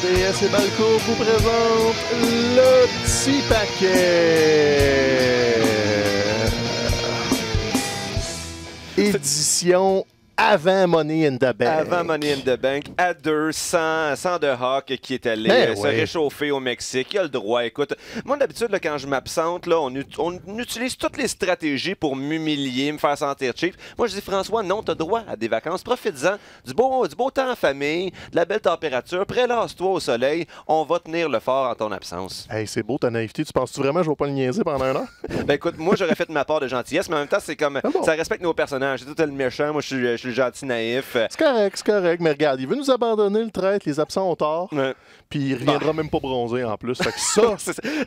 RDS et Balco vous présente le petit paquet. Édition avant Money in the Bank. Avant Money in the Bank, à 200, sans de Hawk qui est allé se réchauffer au Mexique. Il a le droit. Écoute, moi d'habitude, là, quand je m'absente, là, on utilise toutes les stratégies pour m'humilier, me faire sentir cheap. Moi, je dis, François, non, t'as droit à des vacances. Profites-en. Du beau temps en famille, de la belle température. Prélasse-toi au soleil. On va tenir le fort en ton absence. Hey, c'est beau ta naïveté. Tu penses-tu vraiment que je vais pas le niaiser pendant un an? Ben écoute, moi, j'aurais fait de ma part de gentillesse, mais en même temps, c'est comme ça respecte nos personnages. C'est tout le méchant. Moi, je suis le gentil naïf. C'est correct, mais regarde, il veut nous abandonner le traître, les absents ont tort, puis il reviendra même pas bronzé en plus. Fait que ça...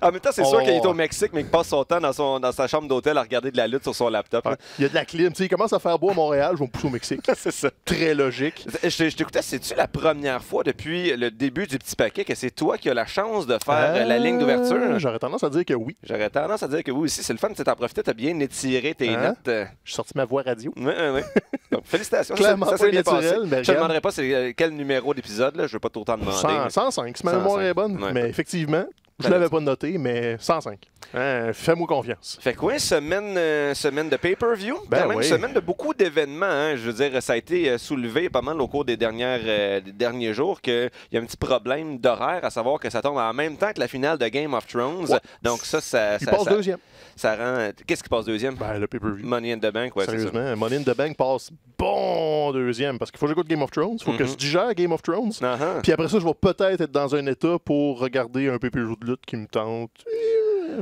En même temps, c'est sûr qu'il est au Mexique, mais qu'il passe son temps dans sa chambre d'hôtel à regarder de la lutte sur son laptop. Il y a de la clim. Il commence à faire beau à Montréal, je vais me pousser au Mexique. C'est ça. Très logique. Je t'écoutais, c'est-tu la première fois depuis le début du petit paquet que c'est toi qui as la chance de faire la ligne d'ouverture? J'aurais tendance à dire que oui. J'aurais tendance à dire que oui aussi. C'est le fun, tu t'en profité, t'as bien étiré tes notes. J'ai sorti ma voix radio. Oui. Donc, félicitations. Ça s'est bien passé. Je te demanderai pas quel numéro d'épisode, là. Je veux pas tout le temps demander. 105, si ma mémoire est bonne. Mais effectivement, je l'avais pas noté, mais 105. Fais-moi confiance. Fait quoi, semaine de pay-per-view? Quand même, semaine de beaucoup d'événements. Hein. Je veux dire, ça a été soulevé pas mal au cours des derniers jours qu'il y a un petit problème d'horaire, à savoir que ça tombe en même temps que la finale de Game of Thrones. Ouais. Donc il passe deuxième. Ça rend... Qu'est-ce qui passe deuxième? Le pay-per-view. Money in the Bank, ouais, sérieusement, c'est ça. Money in the Bank passe deuxième, parce qu'il faut que j'écoute Game of Thrones, il faut que je digère Game of Thrones, puis après ça, je vais peut-être être dans un état pour regarder un pay-per-view de lutte qui me tente.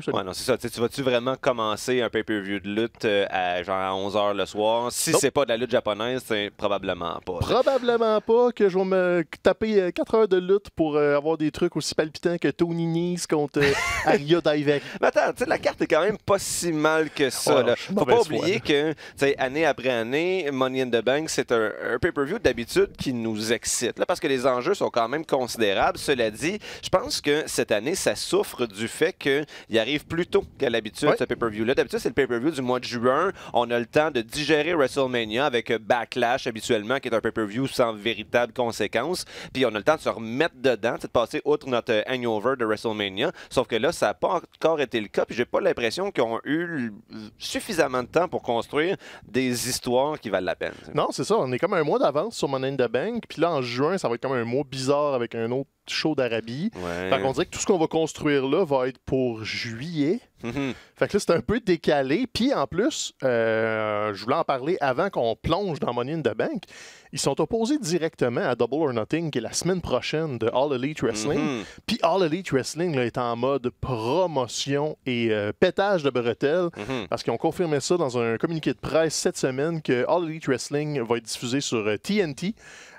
Ouais, non, c'est ça. Tu vas-tu vraiment commencer un pay-per-view de lutte à 11h le soir? Si c'est pas de la lutte japonaise, c'est probablement pas. Probablement pas que je vais me taper 4 heures de lutte pour avoir des trucs aussi palpitants que Tony Nese contre Arya Daivari. Mais attends, tu sais, la carte est quand même pas si mal que ça. Faut pas oublier que, année après année, Money in the Bank, c'est un pay-per-view d'habitude qui nous excite. Là, parce que les enjeux sont quand même considérables. Cela dit, je pense que cette année, ça souffre du fait qu'il arrive plus tôt qu'à l'habitude, ce pay-per-view-là. D'habitude, c'est le pay-per-view du mois de juin. On a le temps de digérer WrestleMania avec Backlash, habituellement, qui est un pay-per-view sans véritable conséquence. Puis on a le temps de se remettre dedans, de passer outre notre hangover de WrestleMania. Sauf que là, ça n'a pas encore été le cas. Puis j'ai pas l'impression qu'ils ont eu suffisamment de temps pour construire des histoires qui valent la peine. Non, c'est ça. On est comme un mois d'avance sur Money in the Bank. Puis là, en juin, ça va être comme un mois bizarre avec un autre show d'Arabie. Fait qu'on dirait que tout ce qu'on va construire là va être pour juillet. Fait que là, c'est un peu décalé. Puis en plus, je voulais en parler avant qu'on plonge dans Money in the Bank. Ils sont opposés directement à Double or Nothing, qui est la semaine prochaine de All Elite Wrestling. Puis All Elite Wrestling là, est en mode promotion et pétage de bretelles. Parce qu'ils ont confirmé ça dans un communiqué de presse cette semaine que All Elite Wrestling va être diffusé sur TNT.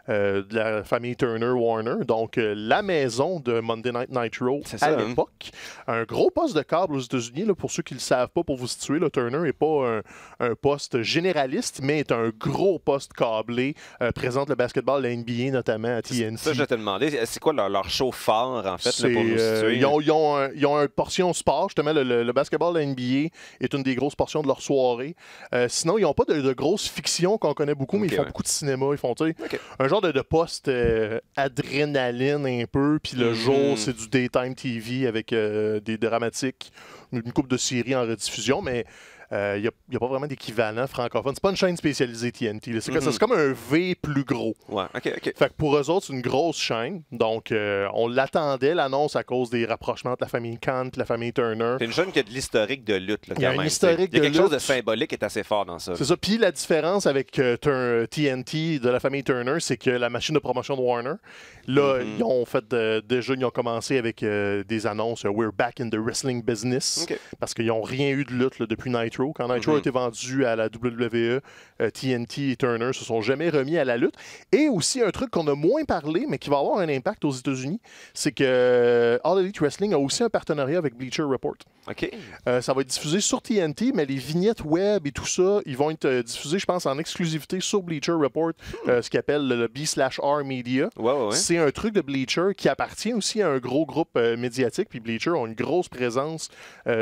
De la famille Turner-Warner, donc la maison de Monday Night Nitro à l'époque. Un gros poste de câble aux États-Unis, là, pour ceux qui ne le savent pas, pour vous situer, là, Turner n'est pas un poste généraliste, mais est un gros poste câblé, présente le basketball, la NBA notamment à TNT. Ça, je vais te demander, c'est quoi leur show phare, en fait, là, pour nous situer? Ils ont une portion sport, justement, le basketball, la NBA est une des grosses portions de leur soirée. Sinon, ils n'ont pas de grosses fictions qu'on connaît beaucoup, mais ils font beaucoup de cinéma, ils font, un genre de poste adrénaline un peu, puis le jour, c'est du daytime TV avec des dramatiques, une couple de séries en rediffusion, mais il n'y a pas vraiment d'équivalent francophone. C'est pas une chaîne spécialisée TNT. C'est comme un V plus gros. Ouais, OK. Fait que pour eux autres, c'est une grosse chaîne. Donc, on l'attendait, l'annonce, à cause des rapprochements entre la famille Khan et la famille Turner. C'est une chaîne qui a de l'historique de lutte, là, quand il y a même. Un historique il y a quelque chose de symbolique qui est assez fort dans ça. C'est ça. Puis la différence avec TNT de la famille Turner, c'est que la machine de promotion de Warner, là, ils ont fait déjà, ils ont commencé avec des annonces We're back in the wrestling business. Parce qu'ils n'ont rien eu de lutte là, depuis Nitro. Quand Nitro a été vendu à la WWE, TNT et Turner se sont jamais remis à la lutte. Et aussi, un truc qu'on a moins parlé, mais qui va avoir un impact aux États-Unis, c'est que All Elite Wrestling a aussi un partenariat avec Bleacher Report. Ça va être diffusé sur TNT, mais les vignettes web et tout ça, ils vont être diffusés, je pense, en exclusivité sur Bleacher Report, ce qu'ils appellent le B/R Media. C'est un truc de Bleacher qui appartient aussi à un gros groupe médiatique. Puis Bleacher ont une grosse présence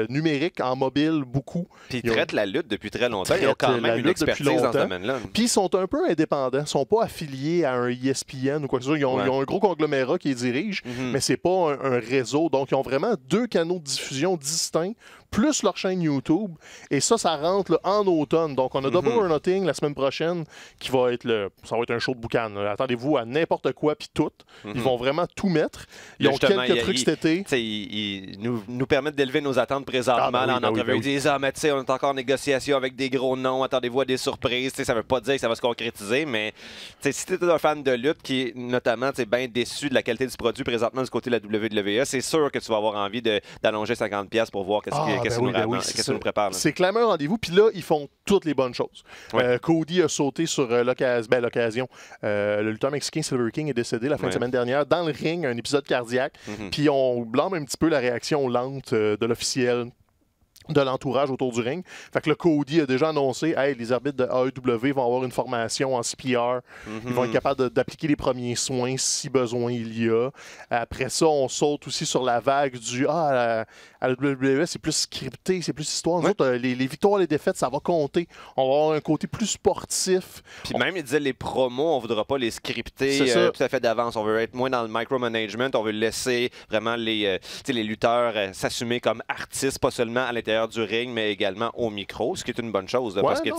numérique en mobile, beaucoup. Puis traitent la lutte depuis très longtemps. Ils ont quand même une expertise dans ce domaine-là. Puis ils sont un peu indépendants. Ils ne sont pas affiliés à un ESPN ou quoi que ce soit. Ils ont un gros conglomérat qui les dirige, mais c'est pas un réseau. Donc, ils ont vraiment 2 canaux de diffusion distincts, plus leur chaîne YouTube. Et ça rentre là, en automne. Donc, on a Double or Nothing la semaine prochaine qui va être ça va être un show de boucan. Attendez-vous à n'importe quoi puis tout. Ils vont vraiment tout mettre. Ils ont quelques trucs cet été. Ils nous permettent d'élever nos attentes présentement en entrevue. Ils disent mais tu sais, on est encore en négociation avec des gros noms. Attendez-vous à des surprises. Ça ne veut pas dire que ça va se concrétiser, mais si tu es un fan de lutte qui est notamment bien déçu de la qualité du produit présentement du côté de la WWE, c'est sûr que tu vas avoir envie d'allonger 50$ pour voir qu'est-ce qu'on nous prépare. C'est clairement un rendez-vous. Puis là, ils font toutes les bonnes choses. Cody a sauté sur l'occasion. Le lutteur mexicain Silver King est décédé la fin de semaine dernière dans le ring, un épisode cardiaque. Puis on blâme un petit peu la réaction lente de l'officiel, de l'entourage autour du ring. Fait que le Cody a déjà annoncé les arbitres de AEW vont avoir une formation en CPR. Ils vont être capables d'appliquer les premiers soins si besoin il y a. Après ça, on saute aussi sur la vague du à la WWE, c'est plus scripté, c'est plus histoire. Nous autres, les victoires, les défaites, ça va compter. On va avoir un côté plus sportif. Puis même, il disait les promos, on ne voudra pas les scripter tout à fait d'avance. On veut être moins dans le micromanagement. On veut laisser vraiment les lutteurs s'assumer comme artistes, pas seulement à l'intérieur du ring, mais également au micro, ce qui est une bonne chose. Parce que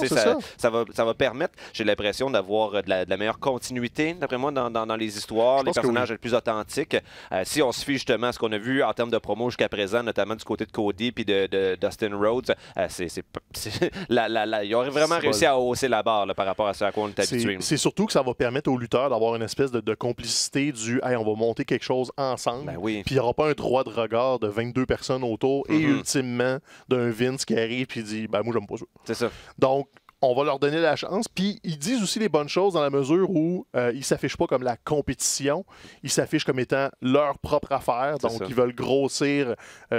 ça va permettre, j'ai l'impression, d'avoir de la meilleure continuité, d'après moi, dans les histoires, les personnages les plus authentiques. Si on se fie justement à ce qu'on a vu en termes de promo jusqu'à présent, notamment du côté de Cody puis de Dustin Rhodes, il aurait vraiment réussi à hausser la barre par rapport à ce à quoi on est habitué. C'est surtout que ça va permettre aux lutteurs d'avoir une espèce de complicité du on va monter quelque chose ensemble. Puis il n'y aura pas un droit de regard de 22 personnes autour et ultimement d'un Vince qui arrive et dit moi j'aime pas ça. C'est ça. Donc on va leur donner la chance. Puis ils disent aussi les bonnes choses dans la mesure où ils ne s'affichent pas comme la compétition. Ils s'affichent comme étant leur propre affaire. Donc ils veulent grossir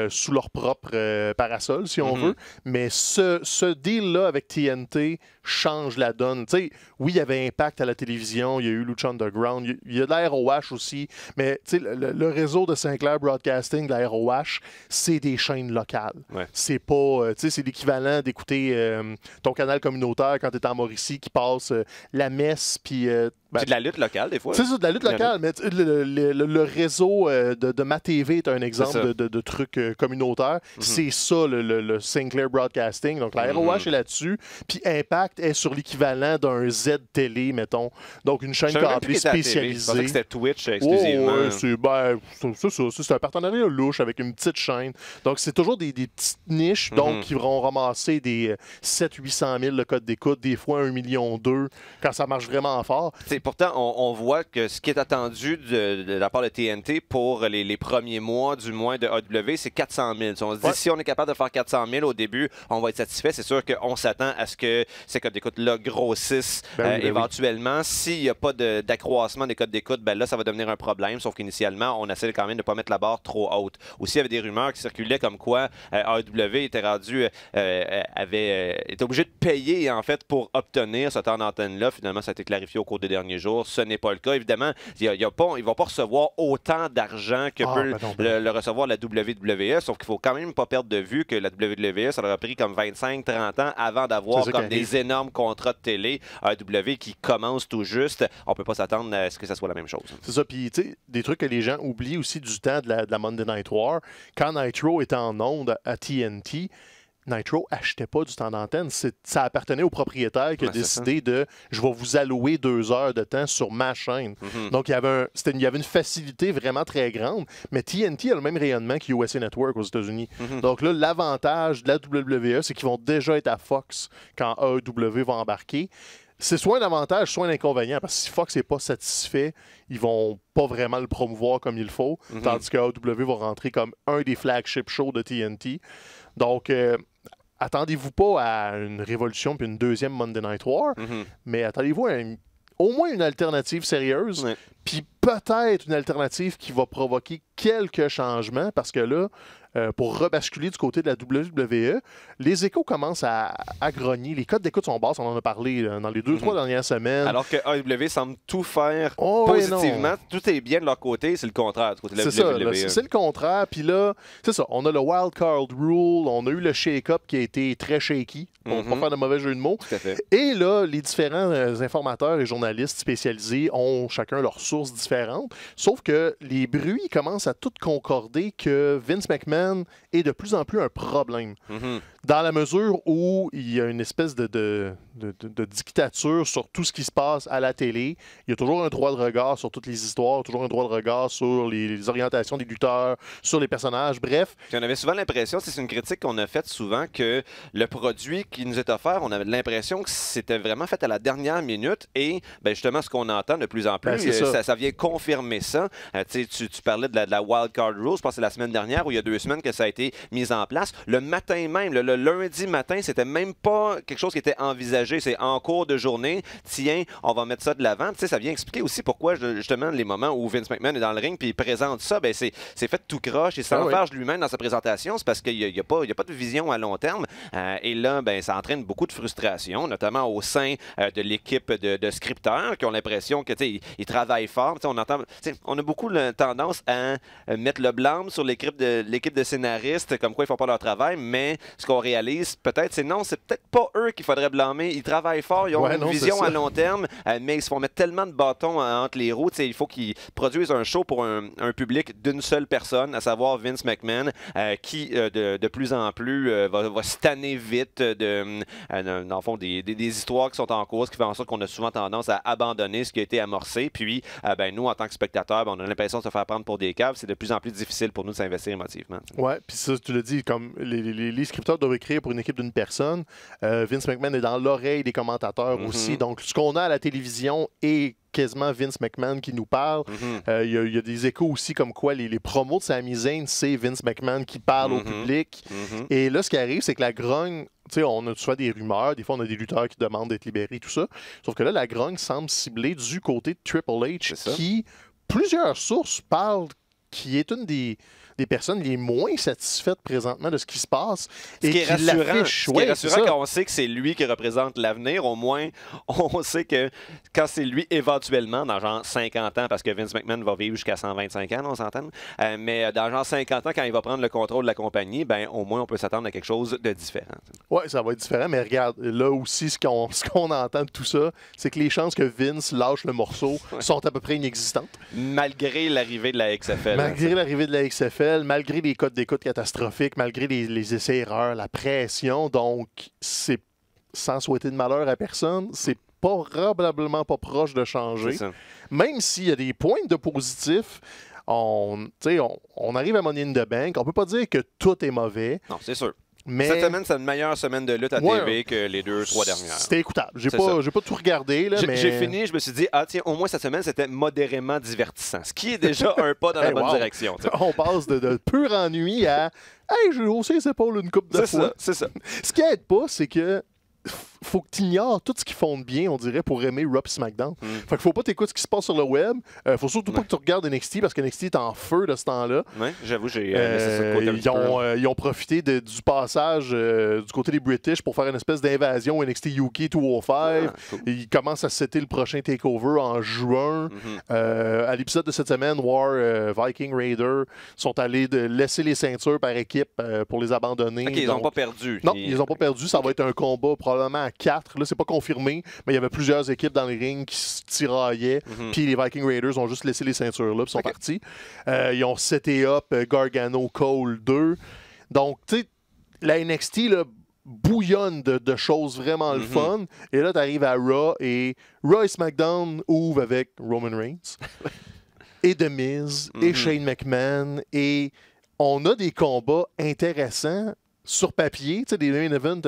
sous leur propre parasol, si on veut. Mais ce deal-là avec TNT change la donne. T'sais, oui, il y avait Impact à la télévision. Il y a eu Lucha Underground. Il y a de la ROH aussi. Mais le réseau de Sinclair Broadcasting, de la ROH, c'est des chaînes locales. C'est pas... c'est l'équivalent d'écouter ton canal communautaire quand tu es en Mauricie qui passe la messe puis c'est de la lutte locale, des fois. C'est ça, de la lutte locale, mais le réseau de Ma TV est un exemple de truc communautaire. C'est ça, le Sinclair Broadcasting. Donc, la ROH est là-dessus, puis Impact est sur l'équivalent d'un Z-Télé, mettons. Donc, une chaîne câblée spécialisée. Je pensais que c'était Twitch exclusivement. C'est un partenariat louche avec une petite chaîne. Donc, c'est toujours des petites niches qui vont ramasser des 700-800 000 le code d'écoute, des fois 1,2 million quand ça marche vraiment fort. Pourtant, on voit que ce qui est attendu de la part de TNT pour les premiers mois, du moins de AEW, c'est 400 000. On se dit, si on est capable de faire 400 000 au début, on va être satisfait. C'est sûr qu'on s'attend à ce que ces codes d'écoute-là grossissent éventuellement. S'il n'y a pas d'accroissement des codes d'écoute, ben là, ça va devenir un problème. Sauf qu'initialement, on essaie quand même de ne pas mettre la barre trop haute. Aussi, il y avait des rumeurs qui circulaient comme quoi AEW était rendu, était obligé de payer, en fait, pour obtenir ce temps d'antenne-là. Finalement, ça a été clarifié au cours des derniers jours. Ce n'est pas le cas. Évidemment, ils ne vont pas recevoir autant d'argent que peut le recevoir la WWE, sauf qu'il ne faut quand même pas perdre de vue que la WWE, ça leur a pris comme 25-30 ans avant d'avoir comme des énormes contrats de télé. AEW qui commence tout juste. On ne peut pas s'attendre à ce que ça soit la même chose. C'est ça. Puis, tu sais, des trucs que les gens oublient aussi du temps de la Monday Night War. Quand Nitro était en onde à TNT, Nitro achetait pas du temps d'antenne. Ça appartenait au propriétaire qui a décidé je vais vous allouer 2 heures de temps sur ma chaîne. Donc, il y avait une facilité vraiment très grande. Mais TNT a le même rayonnement qu'USA Network aux États-Unis. Donc là, l'avantage de la WWE, c'est qu'ils vont déjà être à Fox quand AEW va embarquer. C'est soit un avantage, soit un inconvénient, parce que si Fox n'est pas satisfait, ils vont pas vraiment le promouvoir comme il faut, tandis que AEW va rentrer comme un des flagship shows de TNT. Donc, attendez-vous pas à une révolution puis une deuxième Monday Night War, mais attendez-vous à au moins une alternative sérieuse. Puis peut-être une alternative qui va provoquer quelques changements parce que là, pour rebasculer du côté de la WWE, les échos commencent à grogner. Les codes d'écoute sont basses, on en a parlé dans les 2-3 dernières semaines. Alors que AEW semble tout faire positivement. Tout est bien de leur côté, c'est le contraire du côté de la WWE. C'est le contraire. Puis là, c'est ça, on a le Wild Card Rule, on a eu le shake-up qui a été très shaky, pour ne pas faire de mauvais jeu de mots. Tout à fait. Et là, les différents informateurs et journalistes spécialisés ont chacun leurs sources différentes. Sauf que les bruits commencent à tout concorder que Vince McMahon est de plus en plus un problème. Dans la mesure où il y a une espèce de dictature sur tout ce qui se passe à la télé. Il y a toujours un droit de regard sur toutes les histoires, toujours un droit de regard sur les orientations des lutteurs, sur les personnages, bref. Puis on avait souvent l'impression, c'est une critique qu'on a faite souvent, que le produit qui nous est offert, on avait l'impression que c'était vraiment fait à la dernière minute et justement ce qu'on entend de plus en plus, ça vient confirmer ça. Tu parlais de la Wild Card Rule, je pense que c'est la semaine dernière ou il y a 2 semaines que ça a été mis en place. Le matin même, le lundi matin, c'était même pas quelque chose qui était envisagé. C'est en cours de journée. Tiens, on va mettre ça de l'avant. Tu sais, ça vient expliquer aussi pourquoi, justement, les moments où Vince McMahon est dans le ring puis il présente ça, c'est fait tout croche et s'enfarge lui-même dans sa présentation. C'est parce qu'il n'y a pas de vision à long terme. Et là, ça entraîne beaucoup de frustration, notamment au sein de l'équipe de scripteurs qui ont l'impression que, ils travaillent fort. On a beaucoup tendance à mettre le blâme sur l'équipe de scénaristes, comme quoi ils font pas leur travail, mais ce qu'on réalise, peut-être, c'est peut-être pas eux qu'il faudrait blâmer. Ils travaillent fort, ils ont une vision à long terme, mais ils se font mettre tellement de bâtons entre les roues. Il faut qu'ils produisent un show pour un public d'une seule personne, à savoir Vince McMahon, qui, de plus en plus, va se tanner vite dans le fond, des histoires qui sont en cours, ce qui fait en sorte qu'on a souvent tendance à abandonner ce qui a été amorcé. Puis, nous, en tant que spectateurs, on a l'impression de se faire prendre pour des caves. C'est de plus en plus difficile pour nous de s'investir émotivement. Oui, puis ça, tu l'as dit, comme les scripteurs doivent écrire pour une équipe d'une personne. Vince McMahon est dans l'oreille des commentateurs aussi. Donc, ce qu'on a à la télévision est quasiment Vince McMahon qui nous parle. Il y a des échos aussi comme quoi les promos de Sami Zayn, c'est Vince McMahon qui parle au public. Et là, ce qui arrive, c'est que la grogne, on a soit des rumeurs, des fois on a des lutteurs qui demandent d'être libérés, tout ça. Sauf que là, la grogne semble ciblée du côté de Triple H qui, plusieurs sources parlent qui est une des personnes les moins satisfaites présentement de ce qui se passe. Ce qui est rassurant quand on sait que c'est lui qui représente l'avenir. Au moins, on sait que quand c'est lui, éventuellement, dans genre 50 ans, parce que Vince McMahon va vivre jusqu'à 125 ans, on s'entend, mais dans genre 50 ans, quand il va prendre le contrôle de la compagnie, au moins, on peut s'attendre à quelque chose de différent. Oui, ça va être différent, mais regarde, là aussi, ce qu'on entend de tout ça, c'est que les chances que Vince lâche le morceau sont à peu près inexistantes. Malgré l'arrivée de la XFL. Malgré l'arrivée de la XFL, malgré les codes d'écoute catastrophiques, malgré les essais-erreurs, la pression. Donc, c'est sans souhaiter de malheur à personne, c'est probablement pas proche de changer. Même s'il y a des points de positif, on arrive à Money in the Bank. On peut pas dire que tout est mauvais. Non, c'est sûr. Mais cette semaine, c'est une meilleure semaine de lutte à TV que les 2-3 dernières. C'était écoutable. J'ai pas tout regardé. J'ai fini, je me suis dit, tiens, au moins cette semaine, c'était modérément divertissant. Ce qui est déjà un pas dans la bonne direction. T'sais. On passe de pur ennui à hey, j'ai haussé les épaules une couple de fois. C'est ça. Ce qui aide pas, c'est que faut que tu ignores tout ce qu'ils font de bien, on dirait, pour aimer Raw et SmackDown. Fait qu'il faut pas t'écouter ce qui se passe sur le web. Faut surtout pas que tu regardes NXT parce que NXT est en feu de ce temps-là. Oui, j'avoue, j'ai laissé ça de côté ils ont profité du passage du côté des British pour faire une espèce d'invasion NXT UK 205. Cool. Ils commencent à setter le prochain takeover en juin. À l'épisode de cette semaine, Viking Raider sont allés laisser les ceintures par équipe pour les abandonner. OK, ils n'ont pas perdu. Non, ils n'ont pas perdu. Ça va être un combat probablement à 4. Là, c'est pas confirmé, mais il y avait plusieurs équipes dans le ring qui se tiraillaient. Puis les Viking Raiders ont juste laissé les ceintures là, puis sont partis. Ils ont seté up Gargano Cole 2. Donc, tu sais, la NXT, là, bouillonne de choses vraiment le fun. Et là, tu arrives à Raw et SmackDown ouvrent avec Roman Reigns et The Miz et Shane McMahon. Et on a des combats intéressants sur papier, tu sais, des main events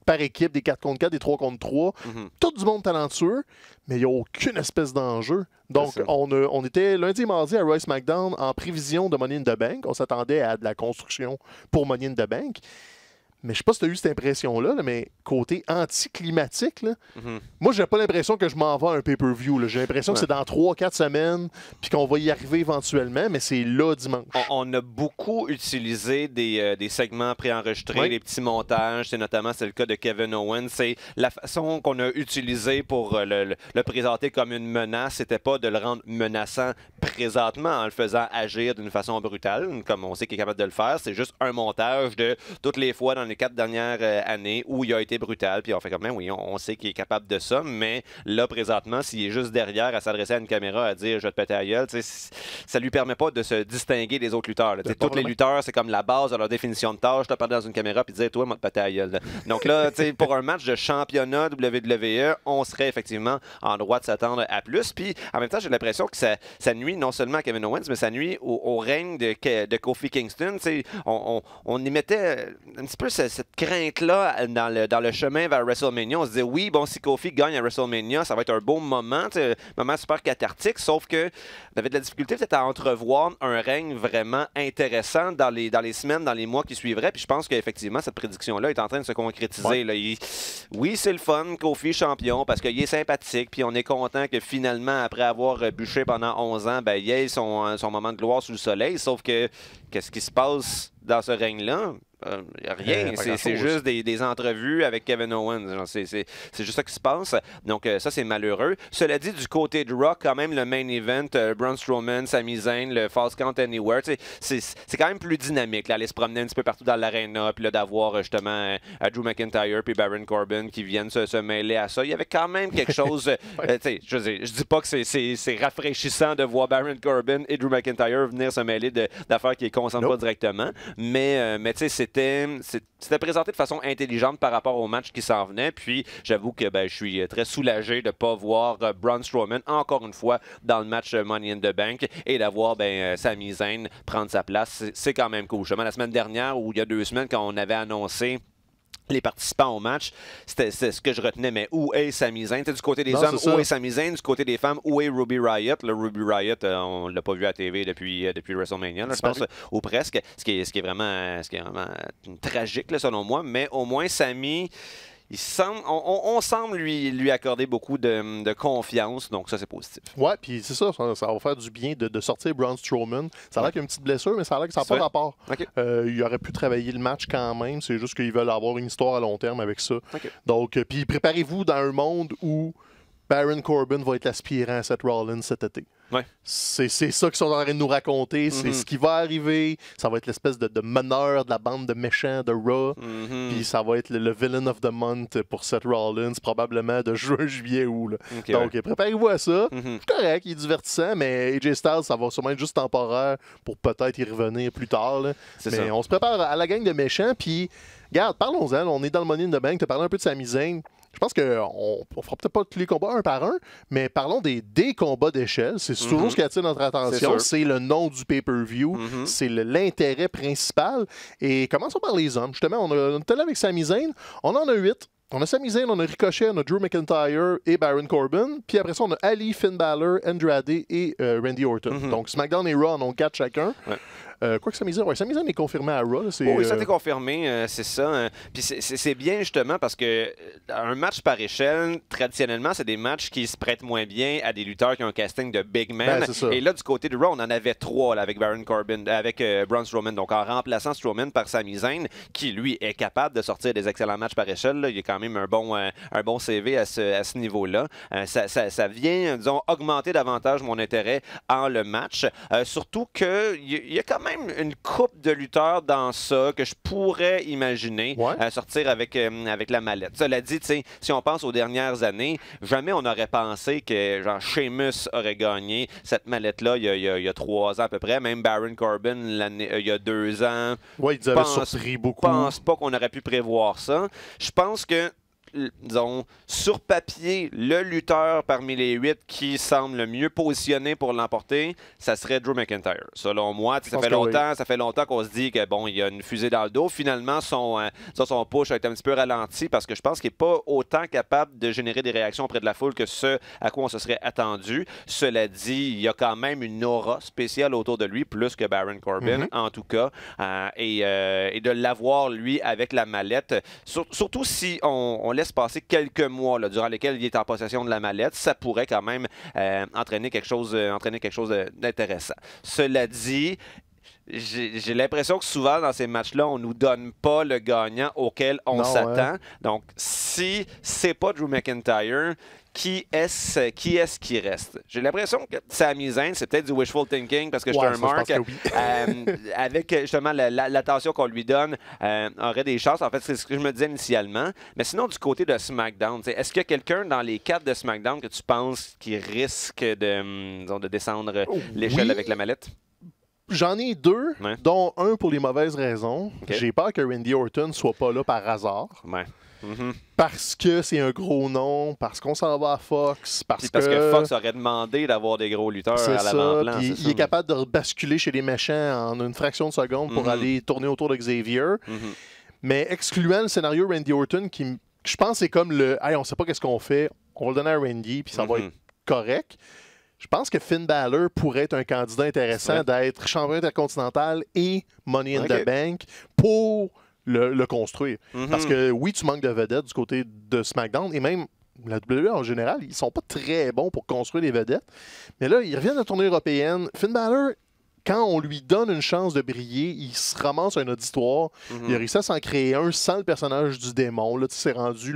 par équipe, des 4 contre 4, des 3 contre 3. Tout du monde talentueux, mais il n'y a aucune espèce d'enjeu. Donc, on était lundi et mardi à Raw et SmackDown en prévision de Money in the Bank. On s'attendait à de la construction pour Money in the Bank. Mais je sais pas si tu as eu cette impression-là, mais côté anticlimatique, moi, j'ai pas l'impression que je m'en vais à un pay-per-view. J'ai l'impression que c'est dans 3-4 semaines, puis qu'on va y arriver éventuellement, mais c'est là dimanche. On a beaucoup utilisé des segments préenregistrés, des petits montages. Notamment, c'est le cas de Kevin Owens. C'est la façon qu'on a utilisée pour le présenter comme une menace. C'était pas de le rendre menaçant présentement en le faisant agir d'une façon brutale, comme on sait qu'il est capable de le faire. C'est juste un montage de toutes les fois dans les 4 dernières années où il a été brutal. Puis on fait comme même, oui, on sait qu'il est capable de ça, mais là, présentement, s'il est juste derrière à s'adresser à une caméra à dire « je vais te péter la gueule », ça lui permet pas de se distinguer des autres lutteurs. Tous les lutteurs, c'est comme la base de leur définition de tâche. Je te parler dans une caméra puis dire « toi, moi, te péter la gueule ». Donc là, pour un match de championnat WWE, on serait effectivement en droit de s'attendre à plus. Puis en même temps, j'ai l'impression que ça nuit non seulement à Kevin Owens, mais ça nuit au règne de Kofi Kingston. On y mettait un petit peu cette crainte-là dans le chemin vers WrestleMania. On se disait, oui, bon, si Kofi gagne à WrestleMania, ça va être un beau moment, un moment super cathartique, sauf que on avait de la difficulté peut-être à entrevoir un règne vraiment intéressant dans les semaines, dans les mois qui suivraient. Puis je pense qu'effectivement, cette prédiction-là est en train de se concrétiser. Ouais. Là. Oui, c'est le fun, Kofi champion, parce qu'il est sympathique, puis on est content que finalement, après avoir bûché pendant 11 ans, ben, il ait son moment de gloire sous le soleil. Sauf que, qu'est-ce qui se passe dans ce règne-là? Rien, c'est juste des entrevues avec Kevin Owens. C'est juste ça qui se passe. Donc ça, c'est malheureux. Cela dit, du côté de Rock, quand même, le main event, Braun Strowman, Sami Zayn, le Falls Count Anywhere, c'est quand même plus dynamique. Là, aller se promener un petit peu partout dans l'aréna, puis d'avoir justement Drew McIntyre puis Baron Corbin qui viennent se mêler à ça. Il y avait quand même quelque chose... je dis pas que c'est rafraîchissant de voir Baron Corbin et Drew McIntyre venir se mêler d'affaires qui ne les concernent pas directement. Mais tu sais, c'était présenté de façon intelligente par rapport au match qui s'en venait. Puis j'avoue que je suis très soulagé de ne pas voir Braun Strowman encore une fois dans le match Money in the Bank et d'avoir Sami Zayn prendre sa place. C'est quand même cool. Justement, la semaine dernière ou il y a 2 semaines, quand on avait annoncé les participants au match, c'était ce que je retenais, mais où est Sami Zayn? Du côté des hommes, où est Sami Zayn? Du côté des femmes, où est Ruby Riott? Le Ruby Riott, on ne l'a pas vu à la TV depuis WrestleMania, là, je pense, ou presque, ce qui est vraiment tragique, là, selon moi, mais au moins Sami... On semble lui accorder beaucoup de confiance, donc ça, c'est positif. Ouais, puis c'est ça va faire du bien de sortir Braun Strowman. Ça a l'air qu'il y a une petite blessure, mais ça a l'air que ça n'a pas rapport. Okay. Il aurait pu travailler le match quand même, c'est juste qu'ils veulent avoir une histoire à long terme avec ça. Okay. Donc, puis préparez-vous dans un monde où Baron Corbin va être l'aspirant à Seth Rollins cet été. Ouais. C'est ça qu'ils sont en train de nous raconter. C'est ce qui va arriver. Ça va être l'espèce de meneur de la bande de méchants de Raw. Puis ça va être le villain of the month pour Seth Rollins, probablement de juin, juillet, août. Okay, donc, préparez-vous à ça. C'est correct, il est divertissant, mais AJ Styles, ça va sûrement être juste temporaire pour peut-être y revenir plus tard. Mais ça. On se prépare à la gang de méchants. Puis, regarde, parlons-en. On est dans le Money in the Bank. Tu as parlé un peu de Sami Zayn. Je pense qu'on ne fera peut-être pas tous les combats un par un, mais parlons des combats d'échelle. C'est toujours ce qui attire notre attention. C'est le nom du pay-per-view. C'est l'intérêt principal. Et commençons par les hommes. Justement, on était là avec Sami Zayn. On en a 8. On a Sami Zayn, on a Ricochet, on a Drew McIntyre et Baron Corbin. Puis après ça, on a Ali, Finn Balor, Andrade et Randy Orton. Donc SmackDown et Raw en ont 4 chacun. Ouais. Quoi que Sami Zayn est confirmé à Raw. Oui, ça t'est confirmé, c'est ça. Puis c'est bien justement parce que un match par échelle, traditionnellement, c'est des matchs qui se prêtent moins bien à des lutteurs qui ont un casting de big man. Et là, du côté de Raw, on en avait 3 là, avec Baron Corbin, avec Braun Strowman. Donc en remplaçant Strowman par Sami Zayn, qui lui est capable de sortir des excellents matchs par échelle. Là. Il y a quand même un bon CV à ce niveau-là. Ça vient, disons, augmenter davantage mon intérêt en le match. Surtout qu'il y a quand même une couple de lutteurs dans ça que je pourrais imaginer sortir avec la mallette. Cela dit, si on pense aux dernières années, jamais on n'aurait pensé que genre Sheamus aurait gagné cette mallette-là il y a 3 ans à peu près. Même Baron Corbin il y a 2 ans. Oui, ils avaient surpris beaucoup. Je pense pas qu'on aurait pu prévoir ça. Je pense que disons, sur papier, le lutteur parmi les 8 qui semble le mieux positionné pour l'emporter, ça serait Drew McIntyre. Selon moi, ça fait longtemps qu'on se dit que bon, il y a une fusée dans le dos. Finalement, son push a été un petit peu ralenti parce que je pense qu'il n'est pas autant capable de générer des réactions auprès de la foule que ce à quoi on se serait attendu. Cela dit, il y a quand même une aura spéciale autour de lui, plus que Baron Corbin, en tout cas. Et de l'avoir, lui, avec la mallette, surtout si on laisse passer quelques mois là, durant lesquels il est en possession de la mallette, ça pourrait quand même entraîner quelque chose d'intéressant. Cela dit, j'ai l'impression que souvent dans ces matchs-là, on nous donne pas le gagnant auquel on s'attend. Donc, si c'est pas Drew McIntyre, qui est-ce qui reste? J'ai l'impression que Sami Zayn, c'est peut-être du wishful thinking parce que je suis un Mark. Avec justement l'attention qu'on lui donne, aurait des chances. En fait, c'est ce que je me disais initialement. Mais sinon, du côté de SmackDown, est-ce qu'il y a quelqu'un dans les 4 de SmackDown que tu penses qui risque de descendre l'échelle avec la mallette? J'en ai 2, dont un pour les mauvaises raisons. J'ai peur que Randy Orton soit pas là par hasard. Parce que c'est un gros nom, parce qu'on s'en va à Fox, parce que Fox aurait demandé d'avoir des gros lutteurs à l'avant-plan. Il est capable de basculer chez les méchants en une fraction de seconde pour aller tourner autour de Xavier. Mais excluant le scénario Randy Orton, qui je pense c'est comme le « Hey, on sait pas qu'est-ce qu'on fait, on va le donner à Randy, puis ça va être correct ». Je pense que Finn Balor pourrait être un candidat intéressant d'être champion intercontinental et Money in the Bank pour le construire. Parce que oui, tu manques de vedettes du côté de SmackDown et même la WWE en général, ils sont pas très bons pour construire les vedettes. Mais là, ils reviennent de la tournée européenne. Finn Balor, quand on lui donne une chance de briller, il se ramasse un auditoire. Il a réussi à s'en créer un sans le personnage du démon. Là, c'est rendu